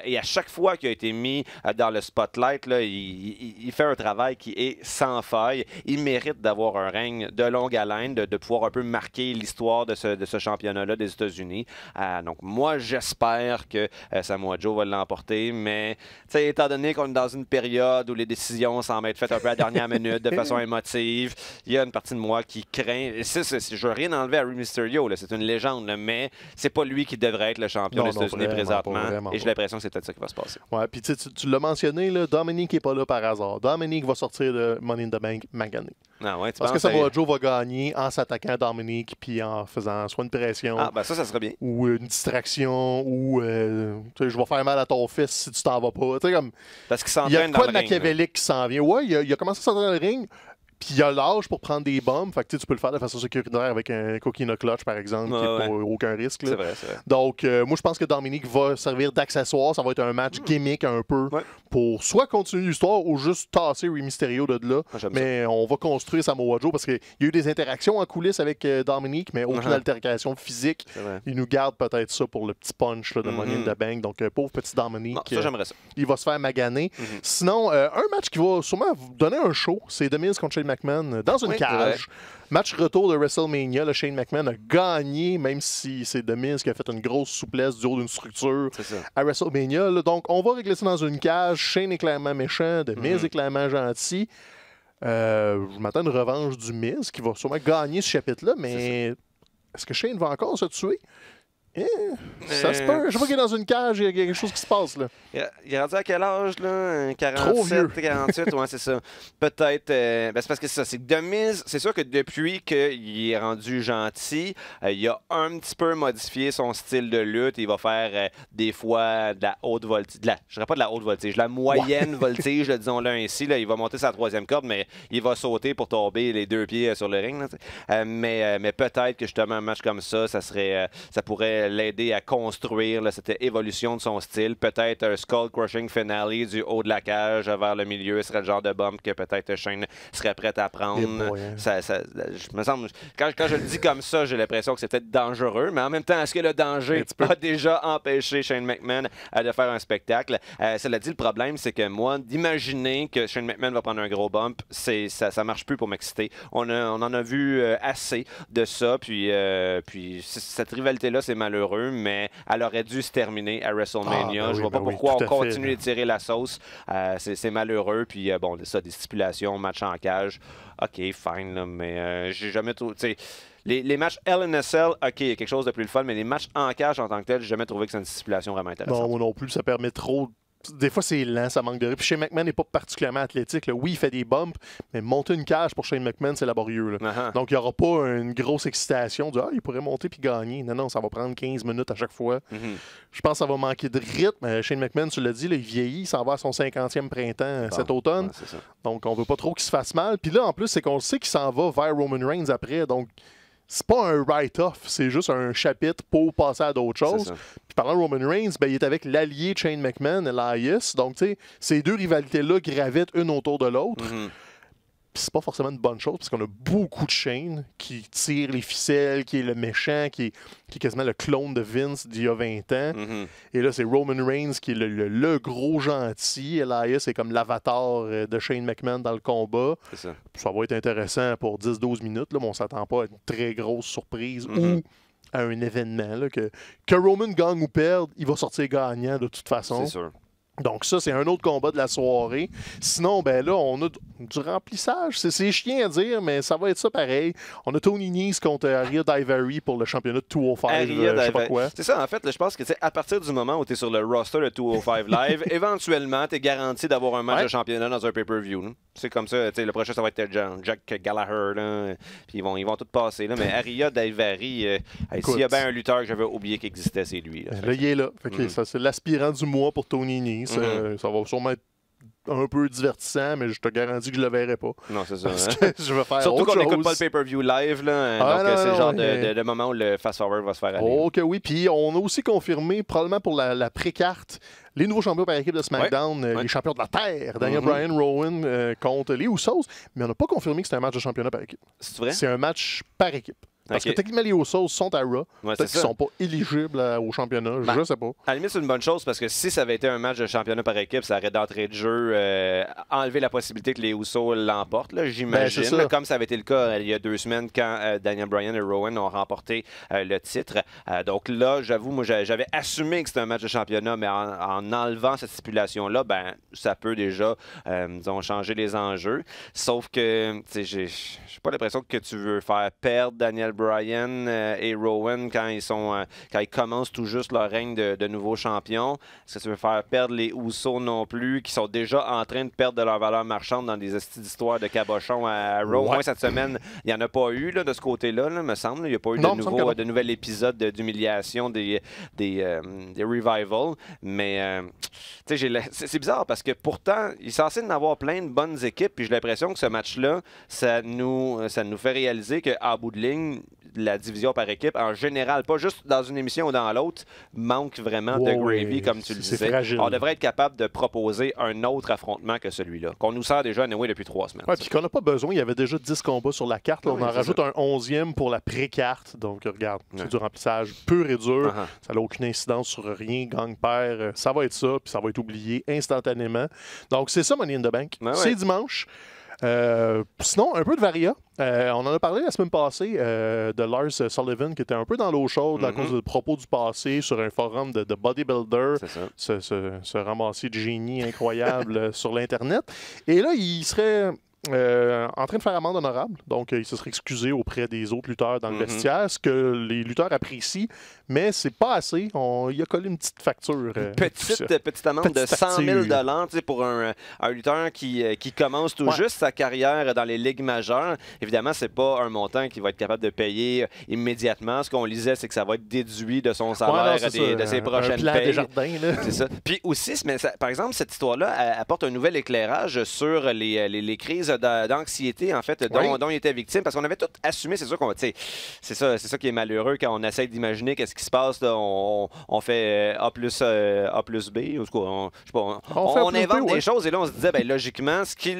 Et à chaque fois qu'il a été mis dans le spotlight, là, il fait un travail qui est sans faille. Il mérite d'avoir un règne de longue haleine, de pouvoir un peu marquer l'histoire de ce championnat-là des États-Unis. Donc, moi, j'espère que Samoa Joe va l'emporter, mais étant donné qu'on est dans une période où les décisions semblent être faites un peu à la dernière minute, de façon émotive, il y a une partie de moi qui craint. Je veux rien enlever à Rey Mysterio, c'est une légende, là, mais c'est pas lui qui devrait être le champion des États-Unis présentement. Et j'ai l'impression que c'est peut-être ça qui va se passer. Ouais, puis tu l'as mentionné, là, Dominique n'est pas là par hasard. Dominique va sortir de Money in the Bank magané. Ah ouais, parce que Samoa Joe va gagner en s'attaquant à Dominique puis en faisant soit une pression. Ah, ben ça serait bien. Ou une distraction, ou je vais faire mal à ton fils si tu t'en vas pas. Comme, parce qu'il s'entraîne dans le ring. Il y a quoi de machiavélique qui s'en vient. Ouais, il a commencé à s'entraîner dans le ring. Puis il y a l'âge pour prendre des bombes. Fait que tu peux le faire de façon sécuritaire avec un coquina clutch, par exemple, qui n'a aucun risque. C'est vrai, c'est vrai. Donc, moi, je pense que Dominique va servir d'accessoire. Ça va être un match gimmick un peu pour soit continuer l'histoire ou juste tasser Rey Mysterio de là. Mais on va construire Samoa Joe parce qu'il y a eu des interactions en coulisses avec Dominique, mais aucune altercation physique. Il nous garde peut-être ça pour le petit punch là, de Money in the Bank. Donc, pauvre petit Dominique. Non, ça, j'aimerais ça. Il va se faire maganer. Sinon, un match qui va sûrement vous donner un show, c'est The Miz contre Shane McMahon dans une cage. Match retour de WrestleMania. Là, Shane McMahon a gagné, même si c'est The Miz qui a fait une grosse souplesse du haut d'une structure à WrestleMania. Là. Donc, on va régler ça dans une cage. Shane est clairement méchant. The Miz est clairement gentil. Je m'attends à une revanche du Miz qui va sûrement gagner ce chapitre-là, mais est-ce que Shane va encore se tuer? Ça se peut. Je vois qu'il est dans une cage, il y a quelque chose qui se passe. Là. Il est rendu à quel âge, là? 47, 48, ouais, c'est ça. Peut-être. C'est parce que c'est ça. C'est que The Miz, c'est sûr que depuis qu'il est rendu gentil, il a un petit peu modifié son style de lutte. Il va faire des fois de la haute voltige. Je dirais pas de la haute voltige, la moyenne voltige, disons-le ainsi. Là. Il va monter sa 3e corde, mais il va sauter pour tomber les 2 pieds sur le ring. Là, mais peut-être que justement, un match comme ça, ça pourrait l'aider à construire là, cette évolution de son style. Peut-être un skull crushing finale du haut de la cage vers le milieu serait le genre de bump que peut-être Shane serait prêt à prendre. Me semble, quand je le dis comme ça, j'ai l'impression que c'est peut-être dangereux, mais en même temps, est-ce que le danger a déjà empêché Shane McMahon de faire un spectacle? Cela dit, le problème, c'est que moi, d'imaginer que Shane McMahon va prendre un gros bump, ça marche plus pour m'exciter. On en a vu assez de ça, puis cette rivalité-là, c'est malheureux, mais elle aurait dû se terminer à WrestleMania. Je vois pas pourquoi on continue d'étirer la sauce. C'est malheureux. Puis bon, ça, des stipulations, match en cage. OK, fine, là, mais j'ai jamais trouvé... Les matchs LNSL, OK, il y a quelque chose de plus le fun, mais les matchs en cage en tant que tel, j'ai jamais trouvé que c'est une stipulation vraiment intéressante. Non, moi non plus, ça permet trop... Des fois, c'est lent, ça manque de rythme. Puis Shane McMahon n'est pas particulièrement athlétique. Là. Oui, il fait des bumps, mais monter une cage pour Shane McMahon, c'est laborieux. Là. Donc, il n'y aura pas une grosse excitation de « Ah, il pourrait monter puis gagner ». Non, ça va prendre 15 minutes à chaque fois. Je pense que ça va manquer de rythme. Shane McMahon, tu l'as dit, là, il vieillit, il s'en va à son 50e printemps cet automne. Donc, on veut pas trop qu'il se fasse mal. Puis là, en plus, c'est qu'on sait qu'il s'en va vers Roman Reigns après. Donc, c'est pas un write-off, c'est juste un chapitre pour passer à d'autres choses. Puis parlant de Roman Reigns, il est avec l'allié Shane McMahon, Elias. Donc, tu sais, ces deux rivalités-là gravitent une autour de l'autre. Puis c'est pas forcément une bonne chose, parce qu'on a beaucoup de Shane qui tire les ficelles, qui est le méchant, qui est quasiment le clone de Vince d'il y a 20 ans. Et là, c'est Roman Reigns qui est le gros gentil. Elias est comme l'avatar de Shane McMahon dans le combat. Ça va être intéressant pour 10-12 minutes, là, mais on s'attend pas à une très grosse surprise ou à un événement. Là, que Roman gagne ou perde, il va sortir gagnant de toute façon. C'est sûr. Donc ça, c'est un autre combat de la soirée. Sinon, ben là, on a du remplissage. C'est chiant à dire, mais ça va être ça pareil. On a Tony Nese contre Ariya Daivari pour le championnat de 205. Je sais pas quoi. C'est ça, en fait, là, je pense que à partir du moment où tu es sur le roster de 205 Live, éventuellement, tu es garanti d'avoir un match de championnat dans un pay-per-view. C'est comme ça. Le prochain, ça va être Jack Gallagher. Là, puis ils vont tout passer. Là, mais Ariya Daivari, s'il y a bien un lutteur que j'avais oublié qu'il existait, c'est lui. Là, il est là. Ça, c'est l'aspirant du mois pour Tony Nese. Ça va sûrement être un peu divertissant, mais je te garantis que je le verrai pas. Non, c'est ça. Parce que je vais faire Surtout autre qu'on chose. n'écoute pas le pay-per-view live, là. Donc, c'est le genre de moment où le fast-forward va se faire aller. OK, oui. Puis, on a aussi confirmé, probablement pour la pré-carte, les nouveaux champions par équipe de SmackDown, les champions de la Terre, Daniel Bryan, Rowan contre les Usos. Mais on n'a pas confirmé que c'était un match de championnat par équipe. C'est vrai? C'est un match par équipe. Parce que techniquement, les Usos sont à Raw. Peut-être qu'ils ne sont pas éligibles au championnat. Je ne sais pas. À la limite, c'est une bonne chose parce que si ça avait été un match de championnat par équipe, ça aurait d'entrée de jeu enlevé la possibilité que les Usos l'emportent, j'imagine. Comme ça avait été le cas il y a 2 semaines quand Daniel Bryan et Rowan ont remporté le titre. Donc là, j'avoue, moi, j'avais assumé que c'était un match de championnat, mais en enlevant cette stipulation-là, ça peut déjà, disons, changer les enjeux. Sauf que, j'ai pas l'impression que tu veux faire perdre Daniel Bryan et Rowan quand ils commencent tout juste leur règne de nouveaux champions. Est-ce que tu veux faire perdre les Usos non plus, qui sont déjà en train de perdre de leur valeur marchande dans des d'histoires de cabochon à Raw? Au moins cette semaine, il n'y en a pas eu de ce côté-là, me semble. Il n'y a pas eu de nouvel épisode d'humiliation des Revival. Mais c'est bizarre parce que pourtant, il est censé en avoir plein de bonnes équipes. Puis j'ai l'impression que ce match-là, ça nous fait réaliser qu'à bout de ligne, la division par équipe, en général, pas juste dans une émission ou dans l'autre, manque vraiment de gravy, comme tu le disais. Fragile. On devrait être capable de proposer un autre affrontement que celui-là, qu'on nous sert déjà anyway depuis 3 semaines. Oui, puis qu'on n'a pas besoin. Il y avait déjà 10 combats sur la carte. Là, on en rajoute un 11e pour la pré-carte. Donc, regarde, c'est du remplissage pur et dur. Ça n'a aucune incidence sur rien. Gang-père, ça va être ça, puis ça va être oublié instantanément. Donc, c'est ça, Money in the Bank. C'est dimanche. Sinon, un peu de Varia. On en a parlé la semaine passée de Lars Sullivan qui était un peu dans l'eau chaude à cause de propos du passé sur un forum de bodybuilder, ce ramassis de génie incroyable sur l'Internet. Et là, il serait en train de faire amende honorable. Donc, il se serait excusé auprès des autres lutteurs dans le vestiaire, ce que les lutteurs apprécient, mais c'est pas assez. Il a collé une petite facture. Petite amende de 100 000 $ pour un lutteur qui commence tout juste sa carrière dans les ligues majeures. Évidemment, c'est pas un montant qu'il va être capable de payer immédiatement. Ce qu'on lisait, c'est que ça va être déduit de son salaire, de ses prochaines payes. C'est ça. Puis aussi, par exemple, cette histoire-là apporte un nouvel éclairage sur les crises d'anxiété, en fait, dont il était victime. Parce qu'on avait tout assumé, c'est sûr qu'on... C'est ça qui est malheureux quand on essaie d'imaginer qu'est-ce qui se passe. Là, on fait A plus B. Ou, on invente des choses et là, on se disait, logiquement, ce qui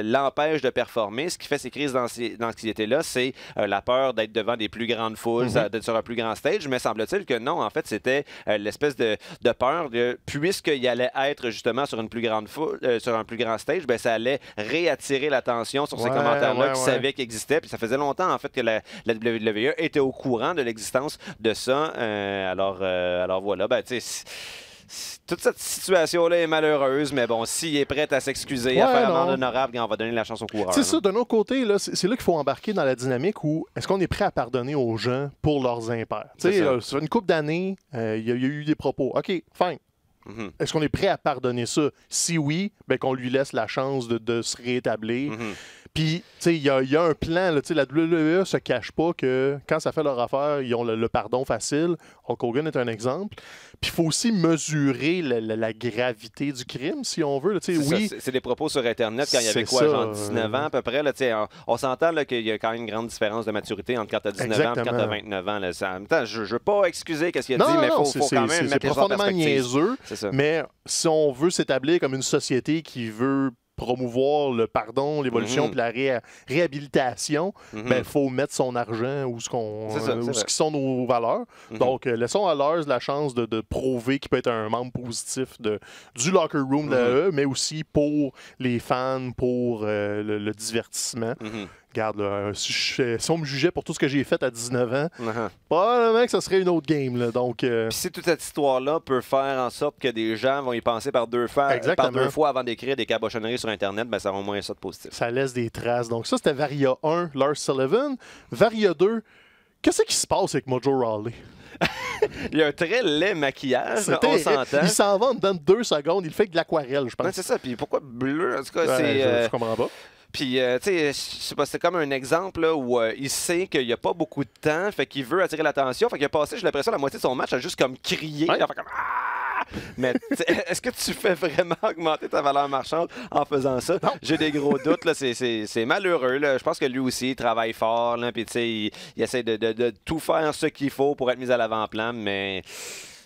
l'empêche de performer, ce qui fait ces crises d'anxiété-là, c'est la peur d'être devant des plus grandes foules, d'être sur un plus grand stage. Mais semble-t-il que non, en fait, c'était l'espèce de peur puisqu'il allait être justement sur une plus grande foule, sur un plus grand stage, ça allait réattirer l'attention sur ces commentaires-là qu'il savait qu'ils existaient. Puis ça faisait longtemps, en fait, que la WWE était au courant de l'existence de ça. Alors voilà, toute cette situation-là est malheureuse, mais bon, s'il est prêt à s'excuser, à faire amende honorable, on va donner la chance au coureur. C'est ça, d'un autre côté, c'est là qu'il faut embarquer dans la dynamique où est-ce qu'on est prêt à pardonner aux gens pour leurs impairs? Sur une couple d'années, il y a eu des propos. OK, fine. Est-ce qu'on est prêt à pardonner ça? Si oui, qu'on lui laisse la chance de se rétablir. Puis, il y a un plan. Là, la WWE se cache pas que quand ça fait leur affaire, ils ont le pardon facile. Hulk Hogan est un exemple. Puis, il faut aussi mesurer la gravité du crime, si on veut. Là, c'est des propos sur Internet quand il y avait genre 19 ans à peu près. Là, on s'entend qu'il y a quand même une grande différence de maturité entre quand tu as 19 ans et quand tu as 29 ans. Là. En même temps, je ne veux pas excuser ce qu'il a dit, mais il faut quand même mettre les choses en perspective. Niaiseux, mais si on veut s'établir comme une société qui veut promouvoir le pardon, l'évolution puis la réhabilitation, il faut mettre son argent où ce qui sont nos valeurs. Donc, laissons à Lars la chance de prouver qu'il peut être un membre positif du locker room de l'AE, mais aussi pour les fans, pour le divertissement. Regarde, là, si on me jugeait pour tout ce que j'ai fait à 19 ans, probablement que ça serait une autre game. Là, donc, Puis si toute cette histoire-là peut faire en sorte que des gens vont y penser par deux fois avant d'écrire des cabochonneries sur Internet, ça va au moins ça de positif. Ça laisse des traces. Donc ça, c'était Varia 1, Lars Sullivan. Varia 2, qu'est-ce qui se passe avec Mojo Rawley? Il y a un très laid maquillage, on s'entend. Il s'en va dans 2 secondes, il fait de l'aquarelle, je pense. C'est ça, puis pourquoi bleu? En tout cas, je comprends pas. Puis, tu sais, je sais pas, c'est comme un exemple là, où il sait qu'il n'y a pas beaucoup de temps, fait qu'il veut attirer l'attention, fait qu'il a passé, j'ai l'impression, la moitié de son match à juste comme crier. Il a fait comme Mais est-ce que tu fais vraiment augmenter ta valeur marchande en faisant ça? J'ai des gros doutes. Là. C'est malheureux. Là. Je pense que lui aussi, il travaille fort. Là, puis, il essaie de tout faire ce qu'il faut pour être mis à l'avant-plan, mais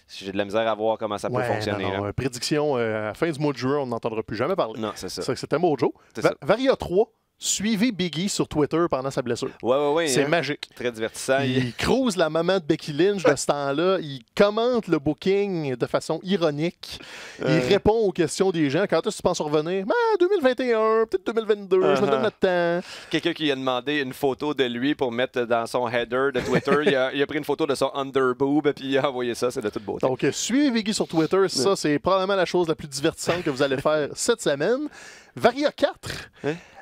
j'ai de la misère à voir comment ça peut fonctionner. Non. Prédiction, à la fin du mois de juin, on n'entendra plus jamais parler. Non, c'est ça. C'était Mojo. Varia 3. Suivez Biggie sur Twitter pendant sa blessure. Oui. C'est magique. Très divertissant. Il crouse la maman de Becky Lynch de ce temps-là. Il commente le booking de façon ironique. Il répond aux questions des gens. Quand est-ce que tu penses revenir? 2021, peut-être 2022. Je me donne notre temps. Quelqu'un qui a demandé une photo de lui pour mettre dans son header de Twitter. il a pris une photo de son underboob puis il a envoyé ça. C'est de toute beauté. Donc, suivez Biggie sur Twitter. Ça, c'est probablement la chose la plus divertissante que vous allez faire cette semaine. Varia 4.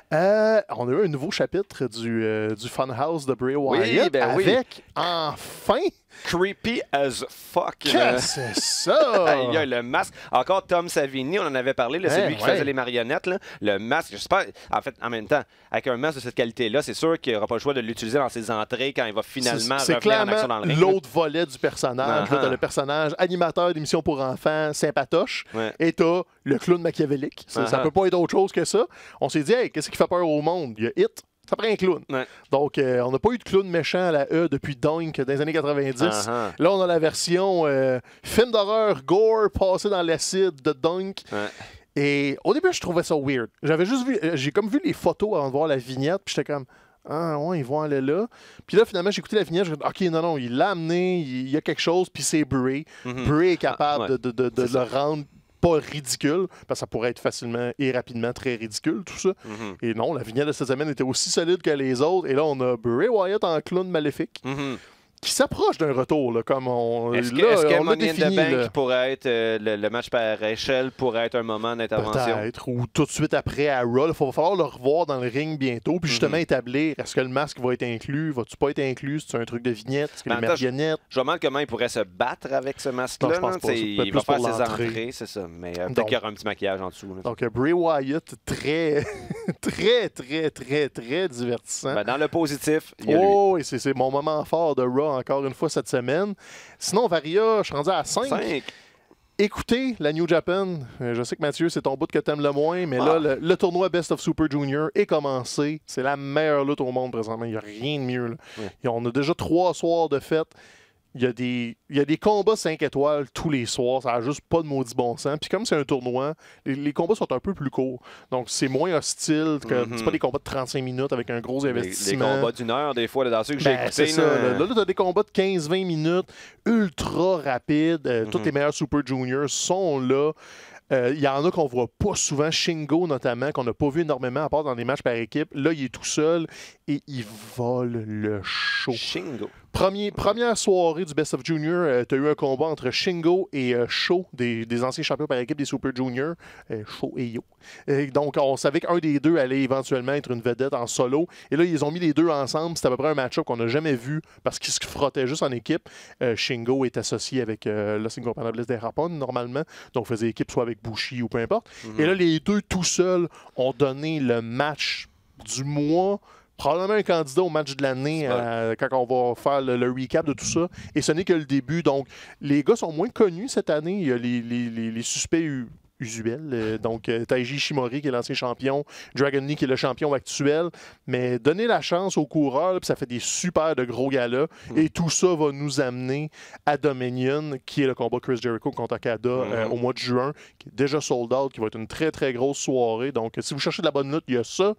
On a eu un nouveau chapitre du Funhouse de Bray Wyatt avec, enfin... Creepy as fuck. Qu'est-ce que c'est ça? Il y a le masque. Encore Tom Savini, on en avait parlé, c'est lui qui faisait les marionnettes. Là. Le masque, je sais pas, en fait, en même temps, avec un masque de cette qualité-là, c'est sûr qu'il n'aura pas le choix de l'utiliser dans ses entrées quand il va finalement revenir en action dans le ring. C'est l'autre volet du personnage. T'as le personnage animateur d'émission pour enfants, sympatoche, et t'as le clown machiavélique. Ça peut pas être autre chose que ça. On s'est dit, hey, qu'est-ce qui fait peur au monde? Il y a Hit. Ça prend un clown. Donc, on n'a pas eu de clown méchant à la E depuis Dunk dans les années 90. Là, on a la version film d'horreur, gore, passé dans l'acide de Dunk. Et au début, je trouvais ça weird. J'ai comme vu les photos avant de voir la vignette, puis j'étais comme, ah ouais, ils vont aller là. Puis là, finalement, j'ai écouté la vignette, j'ai dit, OK, non, il l'a amené, il y a quelque chose, puis c'est Bray. Bray est capable de le rendre pas ridicule, parce que ça pourrait être facilement et rapidement très ridicule, tout ça. Et non, la vignette de cette semaine était aussi solide que les autres. Et là, on a Bray Wyatt en clown maléfique. Qui s'approche d'un retour, là, comme on Est-ce que Money in the Bank pourrait être le match par échelle pourrait être un moment d'intervention? Peut-être, ou tout de suite après à Raw. Il va falloir le revoir dans le ring bientôt, puis justement établir, est-ce que le masque va être inclus, va-tu pas être inclus, c'est un truc de vignette, est-ce que les marionnettes... Je me demande comment il pourrait se battre avec ce masque-là. Je pense pas. Il va faire ses entrées, c'est ça, mais peut-être qu'il y aura un petit maquillage en dessous. Là. Donc Bray Wyatt, très, très divertissant. Dans le positif, il y a lui. Et c'est mon moment fort de Raw encore une fois cette semaine. Sinon, Varia, je suis rendu à 5. Écoutez la New Japan. Je sais que Mathieu, c'est ton bout que t'aimes le moins, mais là, le tournoi Best of Super Junior est commencé. C'est la meilleure lutte au monde présentement. Il n'y a rien de mieux. Là. Et on a déjà 3 soirs de fête. Il y a des combats 5 étoiles tous les soirs. Ça n'a juste pas de maudit bon sens. Puis comme c'est un tournoi, les combats sont un peu plus courts. Donc c'est moins hostile. C'est pas des combats de 35 minutes avec un gros investissement. Des combats d'1 heure, des fois, dans ceux que j'ai écoutés. C'est ça. Là tu as des combats de 15-20 minutes, ultra rapides. Tous les meilleurs Super Juniors sont là. Il y en a qu'on voit pas souvent, Shingo notamment, qu'on n'a pas vu énormément, à part dans des matchs par équipe. Là, il est tout seul et il vole le show. Shingo. Première soirée du Best of Junior, tu as eu un combat entre Shingo et Sho, des anciens champions par équipe des Super Juniors, Sho et Yo. Donc, on savait qu'un des deux allait éventuellement être une vedette en solo. Et là, ils ont mis les deux ensemble. C'était à peu près un match-up qu'on n'a jamais vu parce qu'ils se frottaient juste en équipe. Shingo est associé avec Los Ingobernables de Japón, normalement. Donc, faisait équipe soit avec Bushi ou peu importe. Et là, les deux tout seuls ont donné le match du mois. Probablement un candidat au match de l'année quand on va faire le recap de tout ça. Et ce n'est que le début. Donc, les gars sont moins connus cette année. Il y a les suspects usuels. Donc, Taiji Ishimori qui est l'ancien champion, Dragon Lee qui est le champion actuel. Mais donnez la chance aux coureurs, puis ça fait des super de gros galas. Et tout ça va nous amener à Dominion, qui est le combat Chris Jericho contre Okada au mois de juin, qui est déjà sold out, qui va être une très très grosse soirée. Donc, si vous cherchez de la bonne lutte, il y a ça.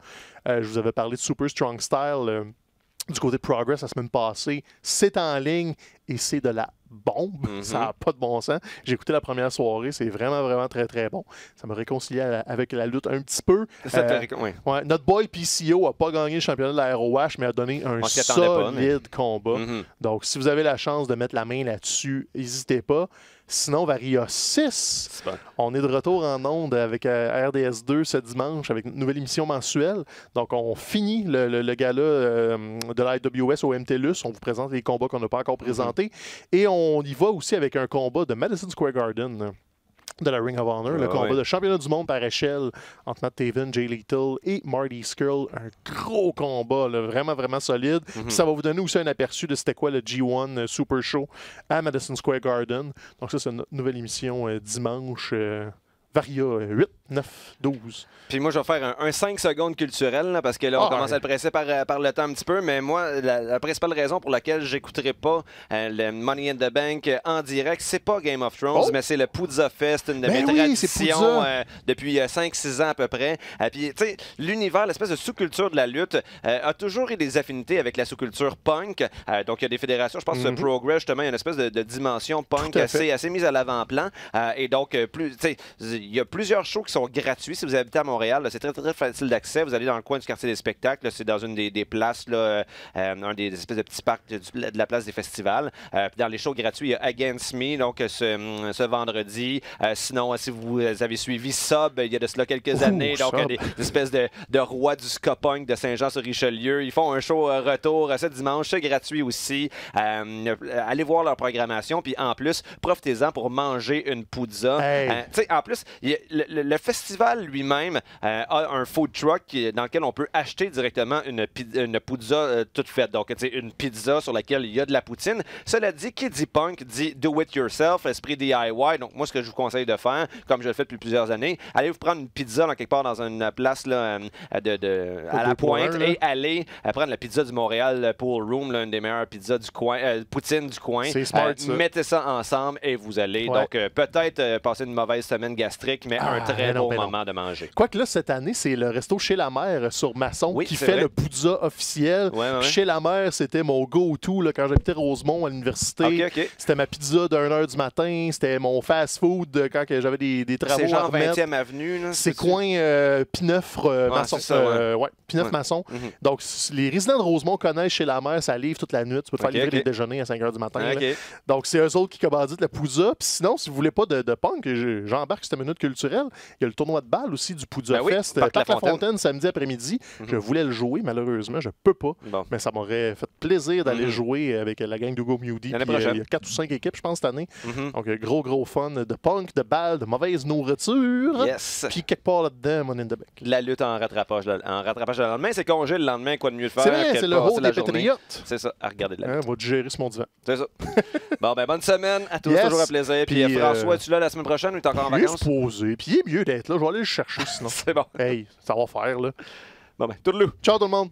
Je vous avais parlé de Super Strong Style du côté de Progress la semaine passée. C'est en ligne et c'est de la bombe. Ça n'a pas de bon sens. J'ai écouté la première soirée. C'est vraiment, vraiment très, très bon. Ça m'a réconcilié avec la lutte un petit peu. Notre boy PCO n'a pas gagné le championnat de la ROH, mais a donné un solide combat. Donc, si vous avez la chance de mettre la main là-dessus, n'hésitez pas. Sinon, Varia 6, on est de retour en ondes avec RDS2 ce dimanche avec une nouvelle émission mensuelle. Donc, on finit le gala de l'IWS au MTLUS. On vous présente les combats qu'on n'a pas encore présentés. Et on y va aussi avec un combat de Madison Square Garden. de la Ring of Honor, le combat de championnat du monde par échelle entre Matt Taven, Jay Lethal et Marty Scurll. Un gros combat, là, vraiment, vraiment solide. Puis ça va vous donner aussi un aperçu de c'était quoi le G1 Super Show à Madison Square Garden. Donc ça, c'est une nouvelle émission dimanche. Varia 8, 9, 12. Puis moi, je vais faire un 5 secondes culturel, là, parce que là, on commence à le presser par le temps un petit peu. Mais moi, la principale raison pour laquelle j'écouterai pas le Money in the Bank en direct, c'est pas Game of Thrones, mais c'est le Poudza Fest, une de mes traditions depuis 5-6 ans à peu près. Puis, tu sais, l'univers, l'espèce de sous-culture de la lutte a toujours eu des affinités avec la sous-culture punk. Donc, il y a des fédérations, je pense que Progress, justement, il y a une espèce de dimension punk assez mise à l'avant-plan. Et donc, il y a plusieurs shows qui sont gratuits si vous habitez à Montréal. C'est très, très facile d'accès. Vous allez dans le coin du quartier des spectacles. C'est dans une des places, là, un des espèces de petits parcs de la place des festivals. Puis dans les shows gratuits, il y a Against Me, donc ce vendredi. Sinon, si vous avez suivi Sub, il y a de cela quelques années, donc des espèces de rois du ska punk de Saint-Jean-sur-Richelieu. Ils font un show retour ce dimanche. C'est gratuit aussi. Allez voir leur programmation. Puis en plus, profitez-en pour manger une pizza. En plus, le festival lui-même a un food truck dans lequel on peut acheter directement une pizza toute faite. Donc, une pizza sur laquelle il y a de la poutine. Cela dit, qui dit punk dit do it yourself, esprit DIY. Donc, moi, ce que je vous conseille de faire, comme je le fais depuis plusieurs années, allez vous prendre une pizza dans quelque part dans une place là, à la pointe et allez prendre la pizza du Montréal Pool Room, là, une des meilleures pizzas du coin, poutine du coin. C'est smart, ça. Mettez ça ensemble et vous allez donc peut-être passer une mauvaise semaine gastrique, mais un très beau moment de manger. Quoique là, cette année, c'est le resto Chez la Mère sur Masson qui fait le pizza officiel. Chez la Mère, c'était mon go-to quand j'habitais Rosemont à l'université. C'était ma pizza d'1h du matin. C'était mon fast-food quand j'avais des travaux à remettre. C'est genre 20e avenue. C'est coin Pineuf Masson. Pineuf Masson. Donc, les résidents de Rosemont connaissent Chez la Mère. Ça livre toute la nuit. Tu peux te faire livrer des déjeuners à 5h du matin. Donc, c'est eux autres qui commanditent la pizza. Puis sinon, si vous voulez pas de punk, j'embarque cette minute culturelle. Il y a le tournoi de balle aussi du Poudza Fest. Parc La Fontaine, samedi après-midi. Je voulais le jouer, malheureusement. Je peux pas. Mais ça m'aurait fait plaisir d'aller jouer avec la gang d'Hugo Mewdy. Il y a 4 ou 5 équipes, je pense, cette année. Donc, gros fun de punk, de balle, de mauvaise nourriture. Puis quelque part là-dedans, Money in the Bank. La lutte en rattrapage le lendemain. C'est congé le lendemain, quoi de mieux faire? C'est vrai, c'est le haut des Patriotes. C'est ça, à regarder de la lutte. On va digérer sur mon divan. C'est ça. Bon, ben bonne semaine à tous, toujours un plaisir. Puis François, es-tu là la semaine prochaine ou t'es encore en vacances? Posé. Puis il est mieux d'être là. Je vais aller le chercher sinon. C'est bon. Hey, ça va faire, là. Bon, ben, tourne-le. Ciao tout le monde.